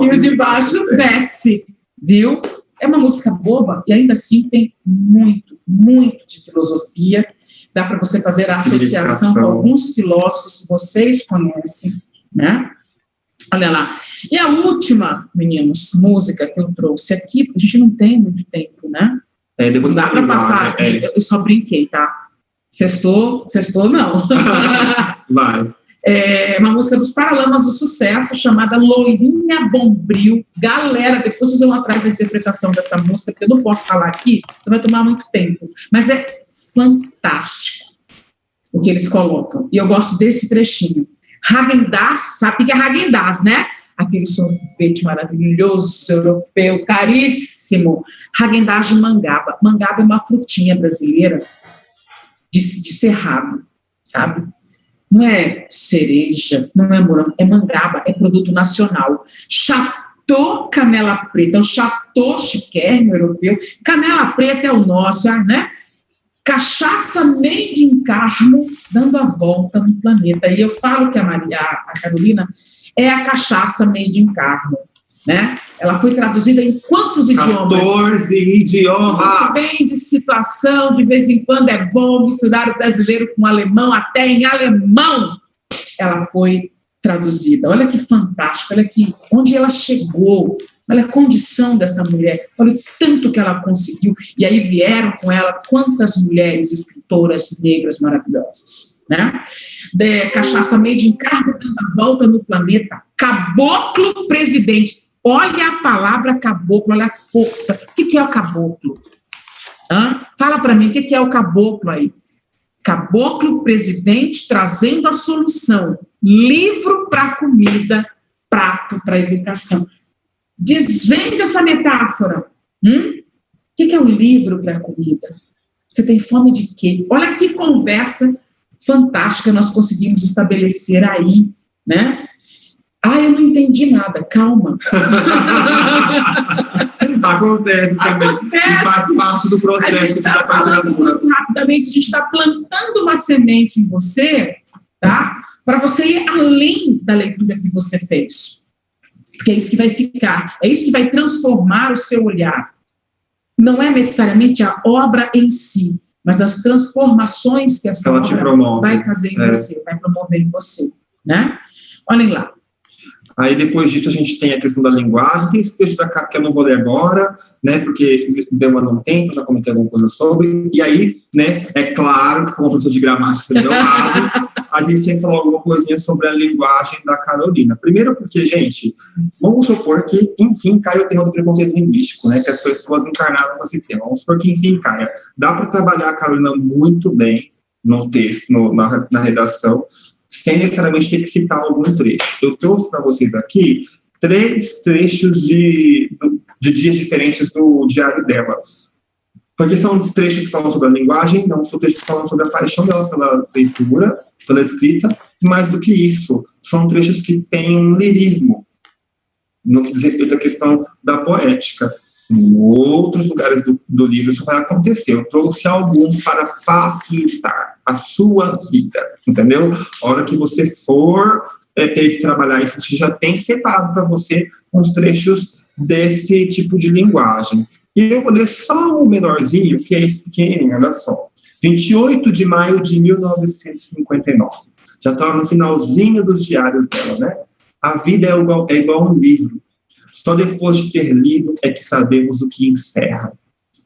Speaker 3: e o de baixo desce, viu? É uma música boba e ainda assim tem muito, muito de filosofia. Dá para você fazer a associação com alguns filósofos que vocês conhecem, né? Olha lá. E a última, meninos, música que eu trouxe aqui, porque a gente não tem muito tempo, né?
Speaker 2: Depois
Speaker 3: não dá para passar. Eu só brinquei, tá? Sextou não.
Speaker 2: Vai.
Speaker 3: É uma música dos Paralamas do Sucesso, chamada Loirinha Bombril. Galera, depois vocês vão atrás da interpretação dessa música, porque eu não posso falar aqui, você vai tomar muito tempo. Mas é fantástico o que eles colocam. E eu gosto desse trechinho. Häagen-Dazs, sabe o que é Häagen-Dazs, né? Aquele sorvete maravilhoso, europeu, caríssimo. Häagen-Dazs de mangaba. Mangaba é uma frutinha brasileira de cerrado, sabe? Não é cereja, não é morango, é mangaba, é produto nacional. Chateau Canela Preta, é o Chateau chiquérrimo europeu. Canela Preta é o nosso, né? Cachaça made in Carmo, dando a volta no planeta. E eu falo que a Carolina é a cachaça made in Carmo, né? Ela foi traduzida em quantos idiomas?
Speaker 2: 14 idiomas.
Speaker 3: Vem de situação, de vez em quando é bom misturar o brasileiro com o alemão, até em alemão ela foi traduzida. Olha que fantástico, olha que, onde ela chegou, olha a condição dessa mulher, olha o tanto que ela conseguiu. E aí vieram com ela quantas mulheres escritoras negras maravilhosas, né? Cachaça made in Carmo, dando a volta no planeta. Caboclo presidente. Olha a palavra caboclo, olha a força. O que é o caboclo? Fala para mim, o que é o caboclo aí? Caboclo presidente trazendo a solução. Livro para comida, prato para educação. Desvende essa metáfora. O que é o livro para comida? Você tem fome de quê? Olha que conversa fantástica nós conseguimos estabelecer aí, né? Eu não entendi nada, calma.
Speaker 2: Acontece também. E faz parte do processo da literatura.
Speaker 3: Rapidamente, a gente está plantando uma semente em você, tá? Para você ir além da leitura que você fez. Porque é isso que vai ficar, é isso que vai transformar o seu olhar. Não é necessariamente a obra em si, mas as transformações que essa obra vai fazer em você, vai promover em você, né? Olhem lá.
Speaker 2: Aí, depois disso, a gente tem a questão da linguagem, tem esse texto da Capa que eu não vou ler agora, né, porque deu uma não tempo, já comentei alguma coisa sobre, e aí, né, é claro que como professor de gramática do meu lado, a gente tem que falar alguma coisinha sobre a linguagem da Carolina. Primeiro porque, gente, vamos supor que, enfim, cai o tema do preconceito linguístico, né, que as pessoas encarnaram esse tema. Vamos supor que, enfim, caia. Dá para trabalhar a Carolina muito bem no texto, na redação, sem necessariamente ter que citar algum trecho. Eu trouxe para vocês aqui 3 trechos de dias diferentes do diário dela. Porque são trechos que falam sobre a linguagem, não são trechos que falam sobre a paixão dela pela leitura, pela escrita, e mais do que isso, são trechos que têm um lirismo, no que diz respeito à questão da poética. Em outros lugares do livro isso vai acontecer. Eu trouxe alguns para facilitar a sua vida, entendeu? A hora que você for ter que trabalhar isso, você já tem separado para você uns trechos desse tipo de linguagem. E eu vou ler só o menorzinho, que é esse pequenininho, olha só. 28 de maio de 1959. Já está no finalzinho dos diários dela, né? A vida é igual a um livro. Só depois de ter lido é que sabemos o que encerra.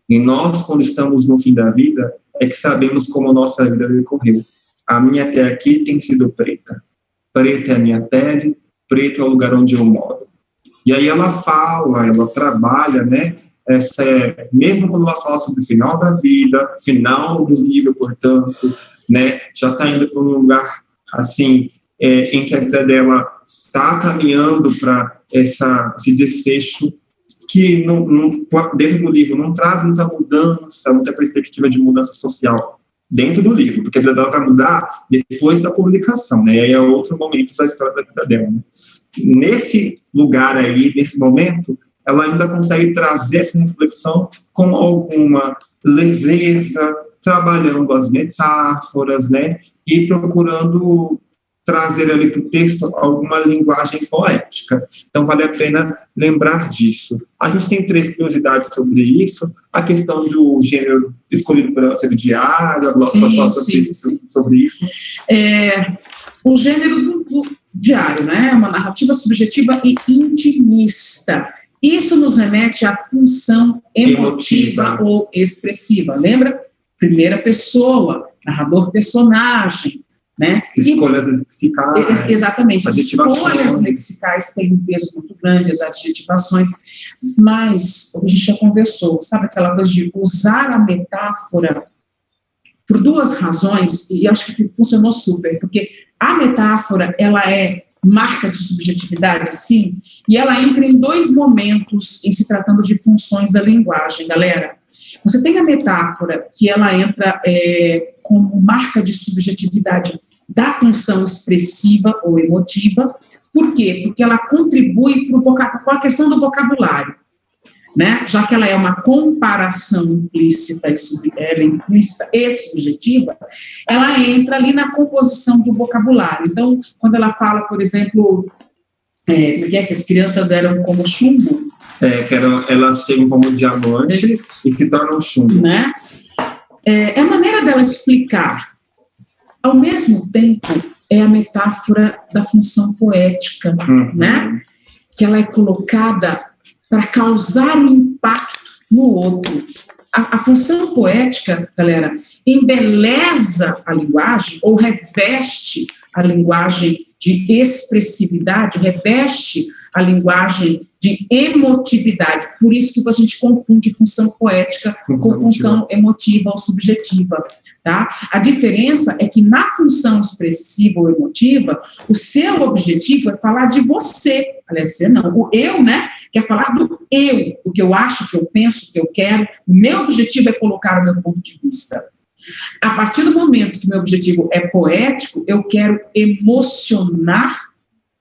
Speaker 2: E nós, quando estamos no fim da vida, é que sabemos como a nossa vida decorreu. A minha até aqui tem sido preta. Preta é a minha pele, preto é o lugar onde eu moro. E aí ela fala, ela trabalha, né? Mesmo quando ela fala sobre o final da vida, final do livro, portanto, né? Já está indo para um lugar, assim, em que a vida dela está caminhando para esse desfecho que dentro do livro não traz muita mudança, muita perspectiva de mudança social dentro do livro, porque a vida dela vai mudar depois da publicação, né? E aí é outro momento da história da vida dela, né? Nesse lugar aí, nesse momento, ela ainda consegue trazer essa reflexão com alguma leveza, trabalhando as metáforas, né? E procurando trazer ali para o texto alguma linguagem poética. Então, vale a pena lembrar disso. A gente tem 3 curiosidades sobre isso. A questão do gênero escolhido pela ser diário, a Glória pode falar sobre isso.
Speaker 3: O gênero do diário, né? É uma narrativa subjetiva e intimista. Isso nos remete à função emotiva ou expressiva. Lembra? Primeira pessoa, narrador-personagem, né?
Speaker 2: Escolhas lexicais.
Speaker 3: Exatamente. Escolhas lexicais têm um peso muito grande, as adjetivações. Mas, como a gente já conversou, sabe aquela coisa de usar a metáfora por 2 razões, e acho que funcionou super, porque a metáfora, ela é marca de subjetividade, sim, e ela entra em 2 momentos em se tratando de funções da linguagem, galera. Você tem a metáfora, que ela entra como marca de subjetividade da função expressiva ou emotiva. Por quê? Porque ela contribui com a questão do vocabulário, né? Já que ela é uma comparação implícita e subjetiva, ela entra ali na composição do vocabulário. Então, quando ela fala, por exemplo, que as crianças eram como chumbo,
Speaker 2: elas chegam como diamante e se tornam chumbo.
Speaker 3: Né? É a maneira dela explicar. Ao mesmo tempo, é a metáfora da função poética, né? Que ela é colocada para causar um impacto no outro. A função poética, galera, embeleza a linguagem ou reveste a linguagem de expressividade, reveste a linguagem de emotividade. Por isso que a gente confunde função poética com função emotiva ou subjetiva. Tá? A diferença é que na função expressiva ou emotiva, o seu objetivo é falar de você. Aliás, você não, o eu, né? Quer falar do eu, o que eu acho, o que eu penso, o que eu quero. O meu objetivo é colocar o meu ponto de vista. A partir do momento que meu objetivo é poético, eu quero emocionar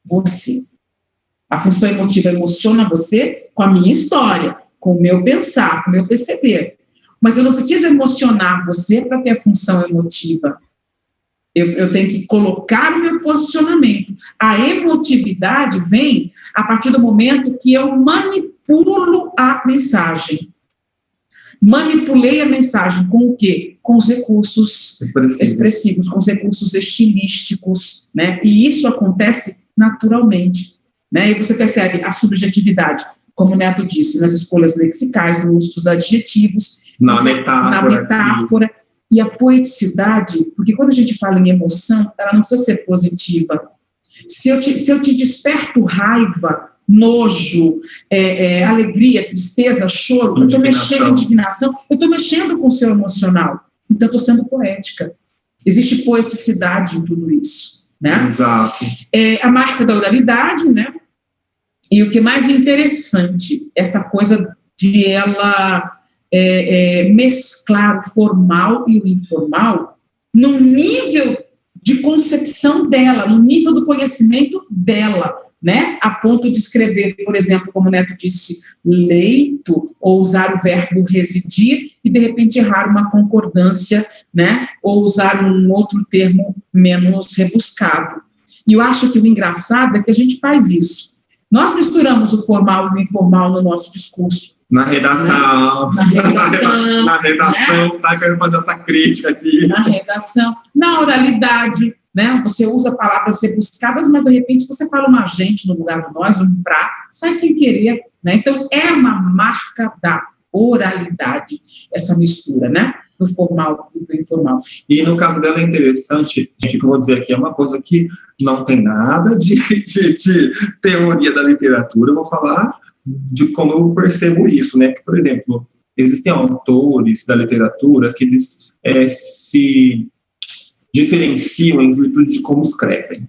Speaker 3: você. A função emotiva emociona você com a minha história, com o meu pensar, com o meu perceber. Mas eu não preciso emocionar você para ter a função emotiva. Eu tenho que colocar o meu posicionamento. A emotividade vem a partir do momento que eu manipulo a mensagem. Manipulei a mensagem com o quê? Com os recursos expressivos, com os recursos estilísticos, né? E isso acontece naturalmente, né? E você percebe a subjetividade, como o Neto disse, nas escolhas lexicais, no uso dos adjetivos,
Speaker 2: na metáfora.
Speaker 3: E a poeticidade, porque quando a gente fala em emoção, ela não precisa ser positiva. Se eu te desperto raiva, nojo, alegria, tristeza, choro, eu estou mexendo em indignação, eu estou mexendo com o seu emocional. Então, eu estou sendo poética. Existe poeticidade em tudo isso, né?
Speaker 2: Exato.
Speaker 3: A marca da oralidade, né? E o que é mais interessante, essa coisa de ela mesclar o formal e o informal no nível de concepção dela, no nível do conhecimento dela, né? A ponto de escrever, por exemplo, como o Neto disse, leito, ou usar o verbo residir e, de repente, errar uma concordância, né? Ou usar um outro termo menos rebuscado. E eu acho que o engraçado é que a gente faz isso. Nós misturamos o formal e o informal no nosso discurso.
Speaker 2: Na redação.
Speaker 3: Na redação.
Speaker 2: Na redação, tá querendo fazer essa crítica aqui.
Speaker 3: Na redação, na oralidade, né? Você usa palavras rebuscadas, mas de repente você fala uma gente no lugar do nós, um pra, sai sem querer, né? Então é uma marca da oralidade, essa mistura, né? Do formal e do informal.
Speaker 2: E no caso dela é interessante, gente, o que eu vou dizer aqui é uma coisa que não tem nada de teoria da literatura, eu vou falar de como eu percebo isso, né? Por exemplo, existem autores da literatura que eles se diferenciam em virtude de como escrevem.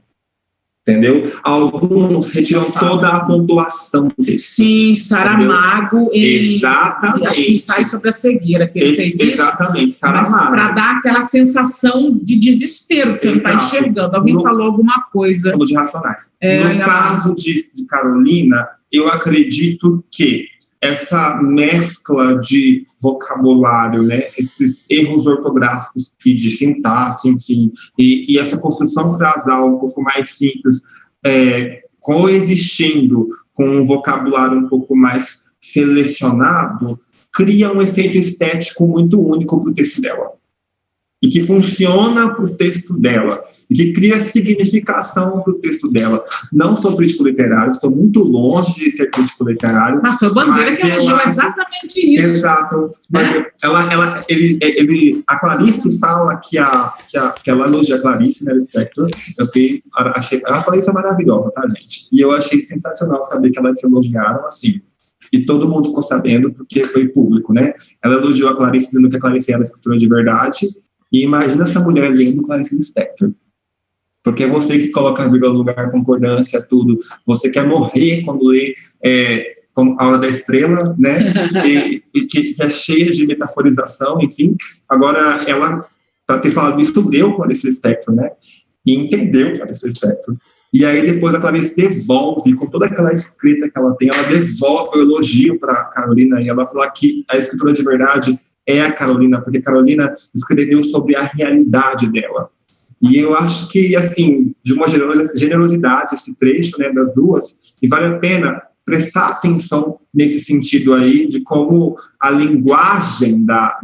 Speaker 2: Entendeu? Alguns retiram toda a pontuação dele.
Speaker 3: Sim, Saramago.
Speaker 2: Exatamente.
Speaker 3: Acho que sai sobre a cegueira, que ele fez isso.
Speaker 2: Exatamente, Saramago.
Speaker 3: Para dar aquela sensação de desespero que você não está enxergando. Alguém falou alguma coisa.
Speaker 2: De Racionais. No caso de Carolina, eu acredito que essa mescla de vocabulário, né, esses erros ortográficos e de sintaxe, enfim, e essa construção frasal um pouco mais simples, coexistindo com um vocabulário um pouco mais selecionado, cria um efeito estético muito único para o texto dela. E que funciona para o texto dela, e que cria significação para o texto dela. Não sou crítico literário, estou muito longe de ser crítico literário.
Speaker 3: Mas foi Bandeira que elogiou exatamente isso.
Speaker 2: Exato. Mas a Clarice fala que ela elogia a Clarice, né, Lispector. A Clarice é maravilhosa, tá, gente? E eu achei sensacional saber que elas se elogiaram assim. E todo mundo ficou sabendo, porque foi público, né? Ela elogiou a Clarice, dizendo que a Clarice era escritora de verdade. E imagina essa mulher lendo Clarice Lispector. Porque é você que coloca a vírgula no lugar, concordância, tudo. Você quer morrer quando lê como A Hora da Estrela, né? e que é cheia de metaforização, enfim. Agora, ela, para ter falado isso, leu Clarice Lispector, né? E entendeu Clarice Lispector. E aí, depois, a Clarice devolve, com toda aquela escrita que ela tem, ela devolve o elogio para a Carolina. E ela fala que a escritora de verdade é a Carolina, porque a Carolina escreveu sobre a realidade dela. E eu acho que, assim, de uma generosidade esse trecho, né, das duas, e vale a pena prestar atenção nesse sentido aí, de como a linguagem da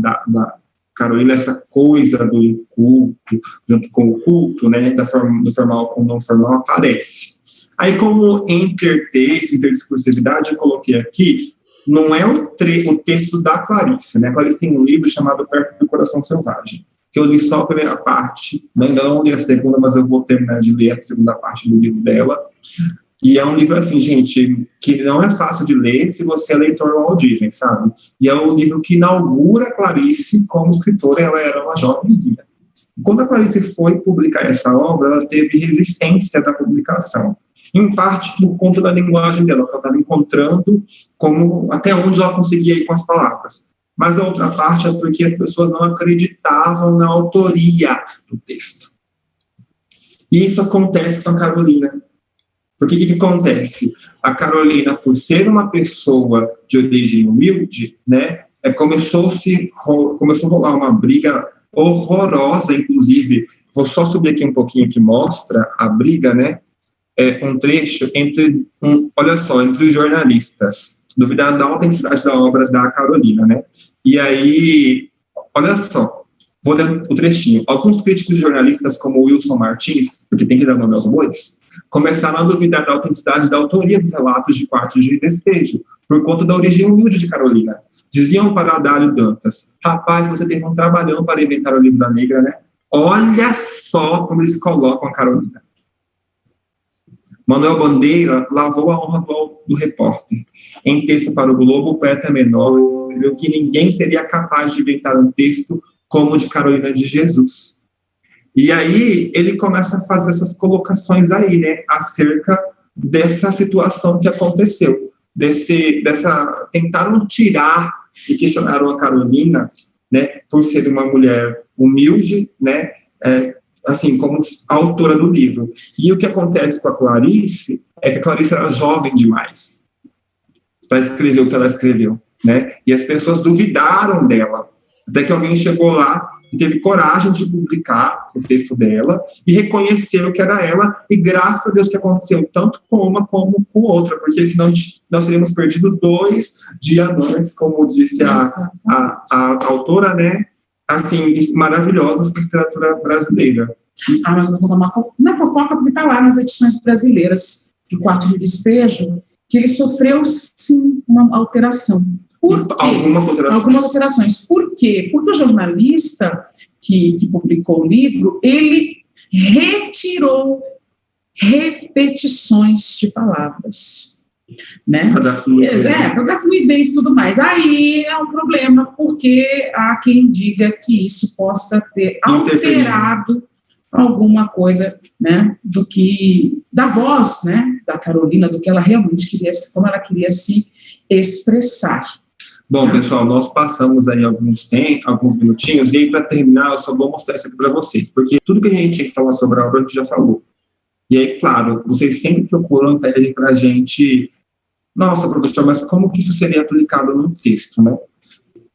Speaker 2: Carolina, essa coisa do inculto, junto com o culto, né, do formal com o não formal, aparece. Aí, como intertexto, interdiscursividade, eu coloquei aqui, não é o texto da Clarice, né? A Clarice tem um livro chamado Perto do Coração Selvagem, que eu li só a primeira parte, ainda não li a segunda, mas eu vou terminar de ler a segunda parte do livro dela. E é um livro, assim, gente, que não é fácil de ler se você é leitor no Audivem, sabe? E é um livro que inaugura a Clarice como escritora, ela era uma jovenzinha. Quando a Clarice foi publicar essa obra, ela teve resistência da publicação. Em parte por conta da linguagem dela, que ela estava encontrando até onde ela conseguia ir com as palavras. Mas a outra parte é porque as pessoas não acreditavam na autoria do texto. E isso acontece com a Carolina. Porque o que acontece? A Carolina, por ser uma pessoa de origem humilde, né, começou a rolar uma briga horrorosa, inclusive. Vou só subir aqui um pouquinho que mostra a briga, né? Um trecho entre os jornalistas, duvidando da autenticidade da obra da Carolina, né? E aí, olha só, vou ler o trechinho. Alguns críticos e jornalistas, como Wilson Martins, porque tem que dar nome aos bois, começaram a duvidar da autenticidade da autoria dos relatos de quartos de despejo, por conta da origem humilde de Carolina. Diziam para Adálio Dantas: rapaz, você teve um trabalhão para inventar o livro da negra, né? Olha só como eles colocam a Carolina. Manuel Bandeira lavou a honra do repórter. Em texto para o Globo, o poeta menor escreveu que ninguém seria capaz de inventar um texto como o de Carolina de Jesus. E aí ele começa a fazer essas colocações aí, né, acerca dessa situação que aconteceu. Tentaram tirar e questionaram a Carolina, né, por ser uma mulher humilde, né, assim, como autora do livro. E o que acontece com a Clarice é que a Clarice era jovem demais para escrever o que ela escreveu, né? E as pessoas duvidaram dela. Até que alguém chegou lá e teve coragem de publicar o texto dela e reconheceu que era ela, e graças a Deus que aconteceu tanto com uma como com outra, porque senão nós teríamos perdido 2 diamantes, como disse a autora, né? Assim, maravilhosas para a literatura brasileira.
Speaker 3: Mas eu vou contar não é fofoca, porque está lá nas edições brasileiras do Quarto de Despejo, que ele sofreu, sim, uma alteração. Por quê? Algumas alterações. Por quê? Porque o jornalista que publicou o livro, ele retirou repetições de palavras, né? Para dar fluidez e tudo mais. Aí é um problema, porque há quem diga que isso possa ter alterado alguma coisa, né, da voz, né, da Carolina, do que ela realmente queria, como ela queria se expressar.
Speaker 2: Bom, pessoal, nós passamos aí alguns minutinhos, e aí, para terminar, eu só vou mostrar isso aqui para vocês, porque tudo que a gente tinha que falar sobre a obra, a gente já falou. E aí, claro, vocês sempre procuram e pedem para a gente, nossa, professor, mas como que isso seria aplicado no texto, né?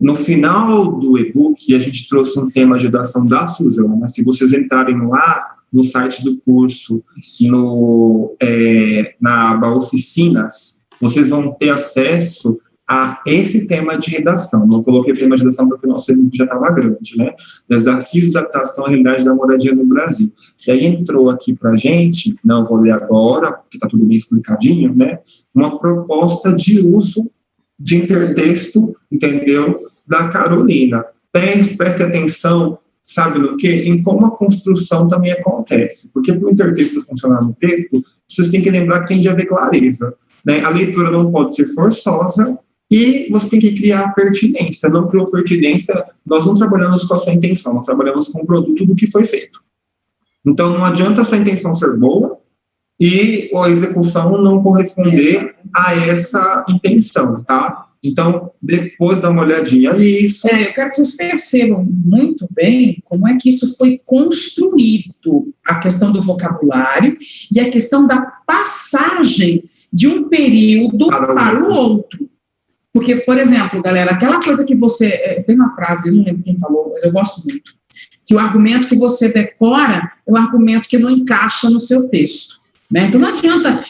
Speaker 2: No final do e-book, a gente trouxe um tema de ajudação da Suzana. Se vocês entrarem lá no site do curso, na aba Oficinas, vocês vão ter acesso a esse tema de redação. Não coloquei tema de redação porque o nosso e-book já estava grande, né? Desafios de adaptação à realidade da moradia no Brasil. E aí entrou aqui para a gente, não vou ler agora, porque está tudo bem explicadinho, né? Uma proposta de uso de intertexto, entendeu? Da Carolina. Preste atenção, sabe no quê? Em como a construção também acontece. Porque para o intertexto funcionar no texto, vocês têm que lembrar que tem de haver clareza, né? A leitura não pode ser forçosa e você tem que criar pertinência. Não criou pertinência, nós não trabalhamos com a sua intenção, nós trabalhamos com o produto do que foi feito. Então, não adianta a sua intenção ser boa e a execução não corresponder a essa intenção, tá? Então, depois dá uma olhadinha nisso.
Speaker 3: Eu quero que vocês percebam muito bem como é que isso foi construído, a questão do vocabulário e a questão da passagem de um período para o outro. Porque, por exemplo, galera, aquela coisa que você... tem uma frase, eu não lembro quem falou, mas eu gosto muito, que o argumento que você decora é o argumento que não encaixa no seu texto, né? Então, não adianta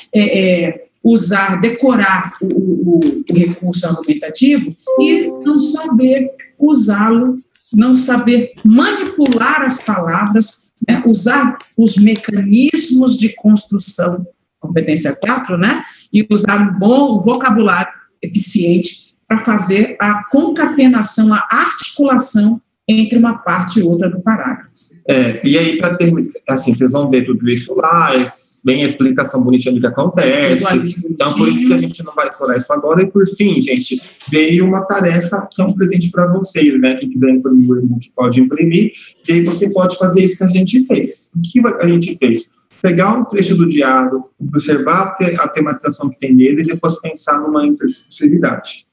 Speaker 3: decorar o recurso argumentativo e não saber usá-lo, não saber manipular as palavras, né? Usar os mecanismos de construção, competência 4, né? E usar um bom vocabulário eficiente para fazer a concatenação, a articulação entre uma parte e outra do parágrafo.
Speaker 2: E aí, para terminar, assim, vocês vão ver tudo isso lá, vem a explicação bonitinha do que acontece, então por isso que a gente não vai explorar isso agora. E por fim, gente, veio uma tarefa que é um presente para vocês, né? Quem quiser imprimir o e-book pode imprimir, e aí você pode fazer isso que a gente fez. O que a gente fez? Pegar um trecho do diário, observar a tematização que tem nele e depois pensar numa interdiscursividade.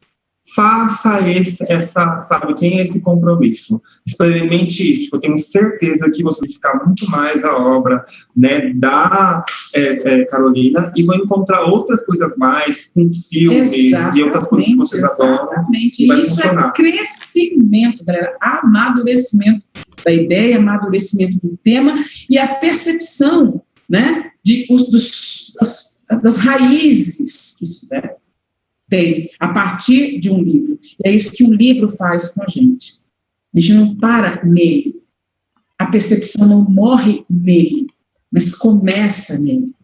Speaker 2: Faça tenha esse compromisso. Experimente isso, eu tenho certeza que você vai ficar muito mais a obra, né, da Carolina, e vai encontrar outras coisas mais, com filmes e outras coisas que vocês adoram.
Speaker 3: Exatamente, e isso é crescimento, galera, amadurecimento da ideia, amadurecimento do tema e a percepção, né, das raízes que isso tem a partir de um livro. E é isso que um livro faz com a gente. A gente não para nele. A percepção não morre nele, mas começa nele.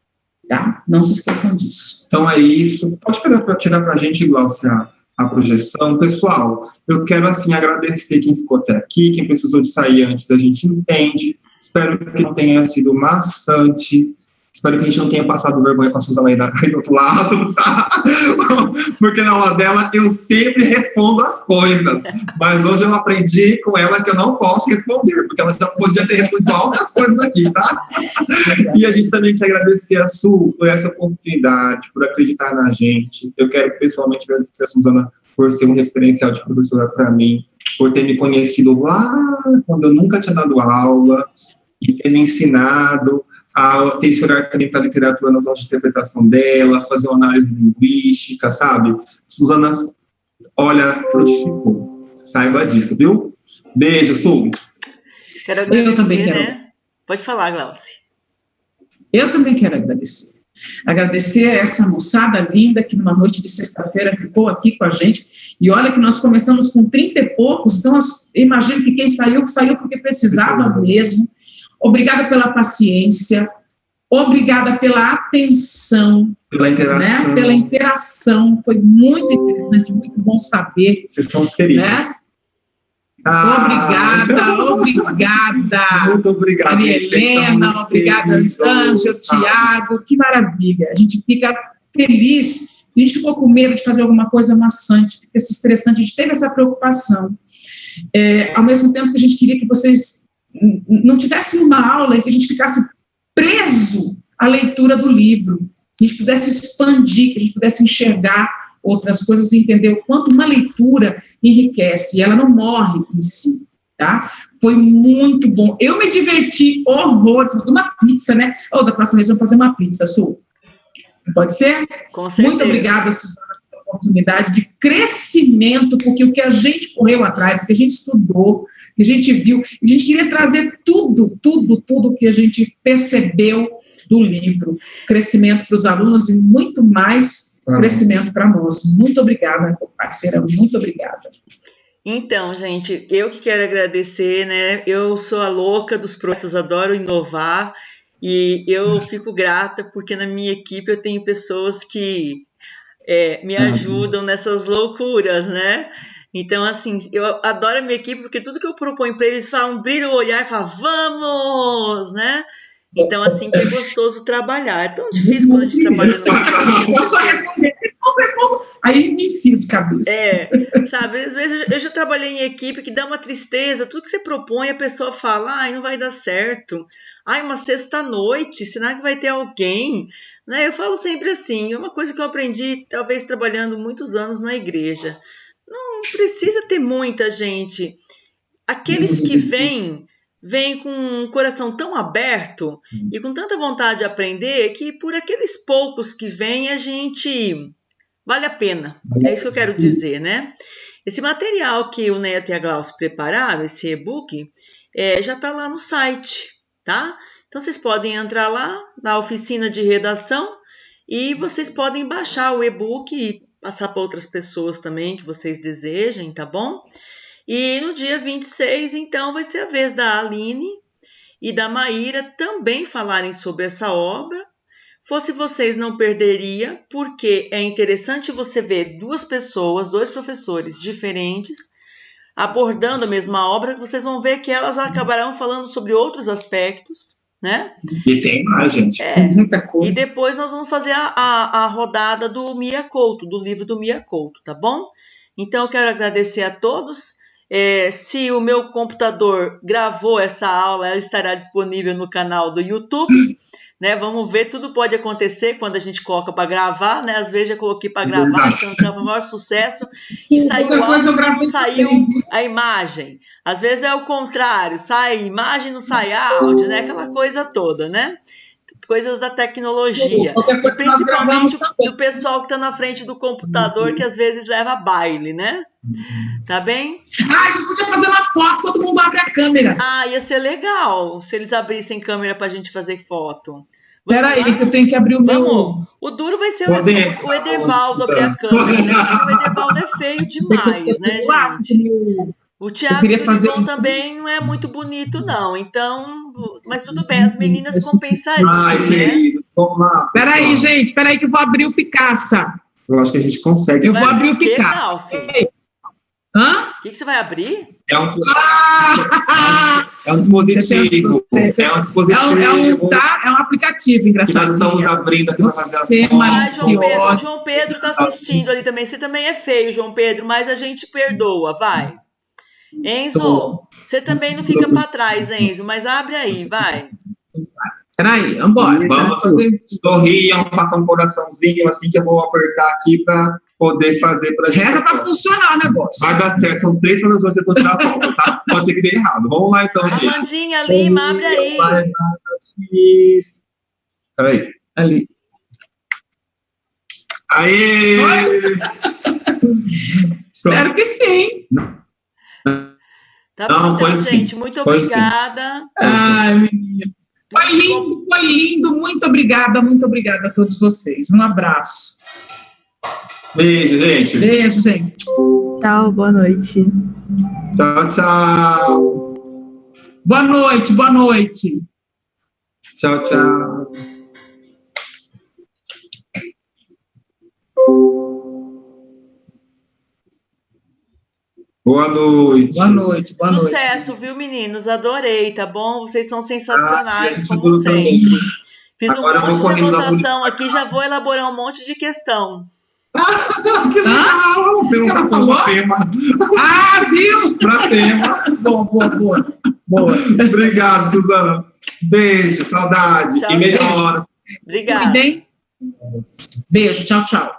Speaker 3: Tá? Não se esqueçam disso.
Speaker 2: Então é isso. Pode tirar para a gente, Glaucia, a projeção. Pessoal, eu quero assim agradecer quem ficou até aqui, quem precisou de sair antes, a gente entende. Espero que não tenha sido maçante. Espero que a gente não tenha passado vergonha com a Suzana aí do outro lado, tá? Porque na aula dela eu sempre respondo as coisas. Mas hoje eu aprendi com ela que eu não posso responder, porque ela já podia ter respondido outras coisas aqui, tá? E a gente também quer agradecer a Su por essa oportunidade, por acreditar na gente. Eu quero pessoalmente agradecer a Suzana por ser um referencial de professora para mim, por ter me conhecido lá quando eu nunca tinha dado aula e ter me ensinado a ter esse olhar também para a literatura nas aulas de interpretação dela, fazer uma análise linguística, sabe? Suzana, olha, frutificou. Saiba disso, viu? Beijo, Sul.
Speaker 1: Quero agradecer,
Speaker 3: Eu também quero.
Speaker 1: né? Pode falar, Glauci.
Speaker 3: Eu também quero agradecer. Agradecer a essa moçada linda que numa noite de sexta-feira ficou aqui com a gente. E olha que nós começamos com 30 e poucos, então imagino que quem saiu, saiu porque precisava mesmo. Obrigada pela paciência, obrigada pela atenção,
Speaker 2: Pela interação.
Speaker 3: né? Pela interação. Foi muito interessante, muito bom saber.
Speaker 2: Vocês são os queridos.
Speaker 3: Né?
Speaker 2: Ah,
Speaker 3: Obrigada.
Speaker 2: Muito obrigado.
Speaker 3: Maria
Speaker 2: Vocês são
Speaker 3: Helena,
Speaker 2: os
Speaker 3: obrigada,
Speaker 2: queridos,
Speaker 3: Ângelo,
Speaker 2: sabe?
Speaker 3: Tiago, que maravilha. A gente fica feliz, a gente ficou com medo de fazer alguma coisa maçante, fica se estressante, a gente teve essa preocupação. Ao mesmo tempo que a gente queria que vocês não tivessem uma aula em que a gente ficasse preso à leitura do livro, que a gente pudesse expandir, que a gente pudesse enxergar outras coisas e entender o quanto uma leitura enriquece, e ela não morre em si, tá? Foi muito bom. Eu me diverti horrores, uma pizza, né? Da próxima vez vamos fazer uma pizza, Su. Pode ser?
Speaker 1: Com certeza.
Speaker 3: Muito obrigada, Suzana, pela oportunidade de crescimento, porque o que a gente correu atrás, o que a gente estudou, que a gente viu, a gente queria trazer tudo que a gente percebeu do livro. Crescimento para os alunos e muito mais crescimento para nós. Muito obrigada, parceira, muito obrigada.
Speaker 1: Então, gente, eu que quero agradecer, né? Eu sou a louca dos projetos, adoro inovar e eu fico grata porque na minha equipe eu tenho pessoas que me ajudam nessas loucuras, né? Então, assim, eu adoro a minha equipe porque tudo que eu proponho para eles falam, brilha o olhar e falam, vamos, né? Então, assim, que é gostoso trabalhar. É tão difícil quando a gente trabalha no equipe.
Speaker 3: Eu só respondo, aí me enfio de cabeça.
Speaker 1: Sabe, às vezes eu já trabalhei em equipe que dá uma tristeza, tudo que você propõe, a pessoa fala, ai, não vai dar certo. Ai, uma sexta-noite, será que vai ter alguém? Né? Eu falo sempre assim, é uma coisa que eu aprendi, talvez, trabalhando muitos anos na igreja. Não precisa ter muita gente. Aqueles que vêm com um coração tão aberto e com tanta vontade de aprender que por aqueles poucos que vêm a gente vale a pena. É isso que eu quero dizer, né? Esse material que o Neto e a Glaucio prepararam, esse e-book, já está lá no site, tá? Então vocês podem entrar lá na oficina de redação e vocês podem baixar o e-book e passar para outras pessoas também que vocês desejem, tá bom? E no dia 26, então, vai ser a vez da Aline e da Maíra também falarem sobre essa obra. Fosse vocês, não perderia, porque é interessante você ver duas pessoas, dois professores diferentes, abordando a mesma obra, que vocês vão ver que elas acabarão falando sobre outros aspectos, né?
Speaker 2: E tem mais, gente.
Speaker 3: Muita coisa.
Speaker 1: E depois nós vamos fazer a rodada do Mia Couto, do livro do Mia Couto, tá bom? Então, eu quero agradecer a todos. Se o meu computador gravou essa aula, ela estará disponível no canal do YouTube, né? Vamos ver, tudo pode acontecer quando a gente coloca para gravar, né? Às vezes eu coloquei para gravar, achando que foi o maior sucesso, que saiu o áudio e não saiu a imagem. Às vezes é o contrário, sai imagem, não sai áudio, né? Aquela coisa toda, né? Coisas da tecnologia. E principalmente do pessoal que está na frente do computador, que às vezes leva baile, né? Tá bem?
Speaker 3: A gente podia fazer uma foto, todo mundo abre a câmera.
Speaker 1: Ia ser legal se eles abrissem câmera pra gente fazer foto.
Speaker 3: Peraí, que eu tenho que abrir o meu.
Speaker 1: O duro vai ser o Edevaldo abrir a câmera, né? Porque o Edevaldo é feio demais, né, gente? O Thiago também não é muito bonito, não. Então, mas tudo bem, as meninas compensariam.
Speaker 2: Querido, vamos lá.
Speaker 3: Peraí, gente, peraí que eu vou abrir o Picasso.
Speaker 2: Eu acho que a gente consegue.
Speaker 3: Eu vou abrir o Picasso. Hã?
Speaker 1: O que você vai abrir?
Speaker 2: É um dispositivo.
Speaker 3: É um aplicativo, engraçado.
Speaker 2: Que nós estamos abrindo aqui para fazer
Speaker 1: o João Pedro está assistindo ali também. Você também é feio, João Pedro, mas a gente perdoa, vai. Enzo, você também não fica para trás, Enzo, mas abre aí, vai.
Speaker 3: Peraí, vambora.
Speaker 2: Vamos, sorriam, façam um coraçãozinho assim que eu vou apertar aqui para poder fazer para gente.
Speaker 3: Reza para funcionar o negócio.
Speaker 2: Vai dar certo, são 3 professores que eu tirar a volta, tá? Pode ser que dê errado. Vamos lá então, gente.
Speaker 1: Amandinha, Lima, abre aí.
Speaker 2: Peraí.
Speaker 3: Ali.
Speaker 2: Aê!
Speaker 3: Espero que sim.
Speaker 1: Tá
Speaker 2: Não,
Speaker 1: bom,
Speaker 2: foi
Speaker 1: então,
Speaker 2: sim,
Speaker 1: gente. Muito
Speaker 2: foi sim.
Speaker 1: obrigada.
Speaker 3: Ai, menina. Foi lindo. Muito obrigada a todos vocês. Um abraço.
Speaker 2: Beijo, gente.
Speaker 3: Beijo, gente.
Speaker 4: Tchau, boa noite.
Speaker 2: Tchau, tchau.
Speaker 3: Boa noite, boa noite.
Speaker 2: Tchau, tchau. Boa noite.
Speaker 3: Boa noite, boa noite.
Speaker 1: Sucesso, viu, meninos? Adorei, tá bom? Vocês são sensacionais,
Speaker 2: gente
Speaker 1: como
Speaker 2: adorou
Speaker 1: sempre.
Speaker 2: também.
Speaker 1: Fiz
Speaker 2: Agora eu
Speaker 1: um
Speaker 2: vou
Speaker 1: monte de
Speaker 2: correndo na
Speaker 1: anotação aqui, já vou elaborar um monte de questão.
Speaker 2: Que legal!
Speaker 3: que ela
Speaker 2: Perguntação
Speaker 3: falou?
Speaker 2: para tema.
Speaker 3: Ah, viu?
Speaker 2: Para tema.
Speaker 3: Boa.
Speaker 2: Obrigado, Suzana. Beijo, saudade.
Speaker 1: Tchau,
Speaker 2: E melhor.
Speaker 1: Obrigada.
Speaker 3: Tudo bem? Beijo, tchau, tchau.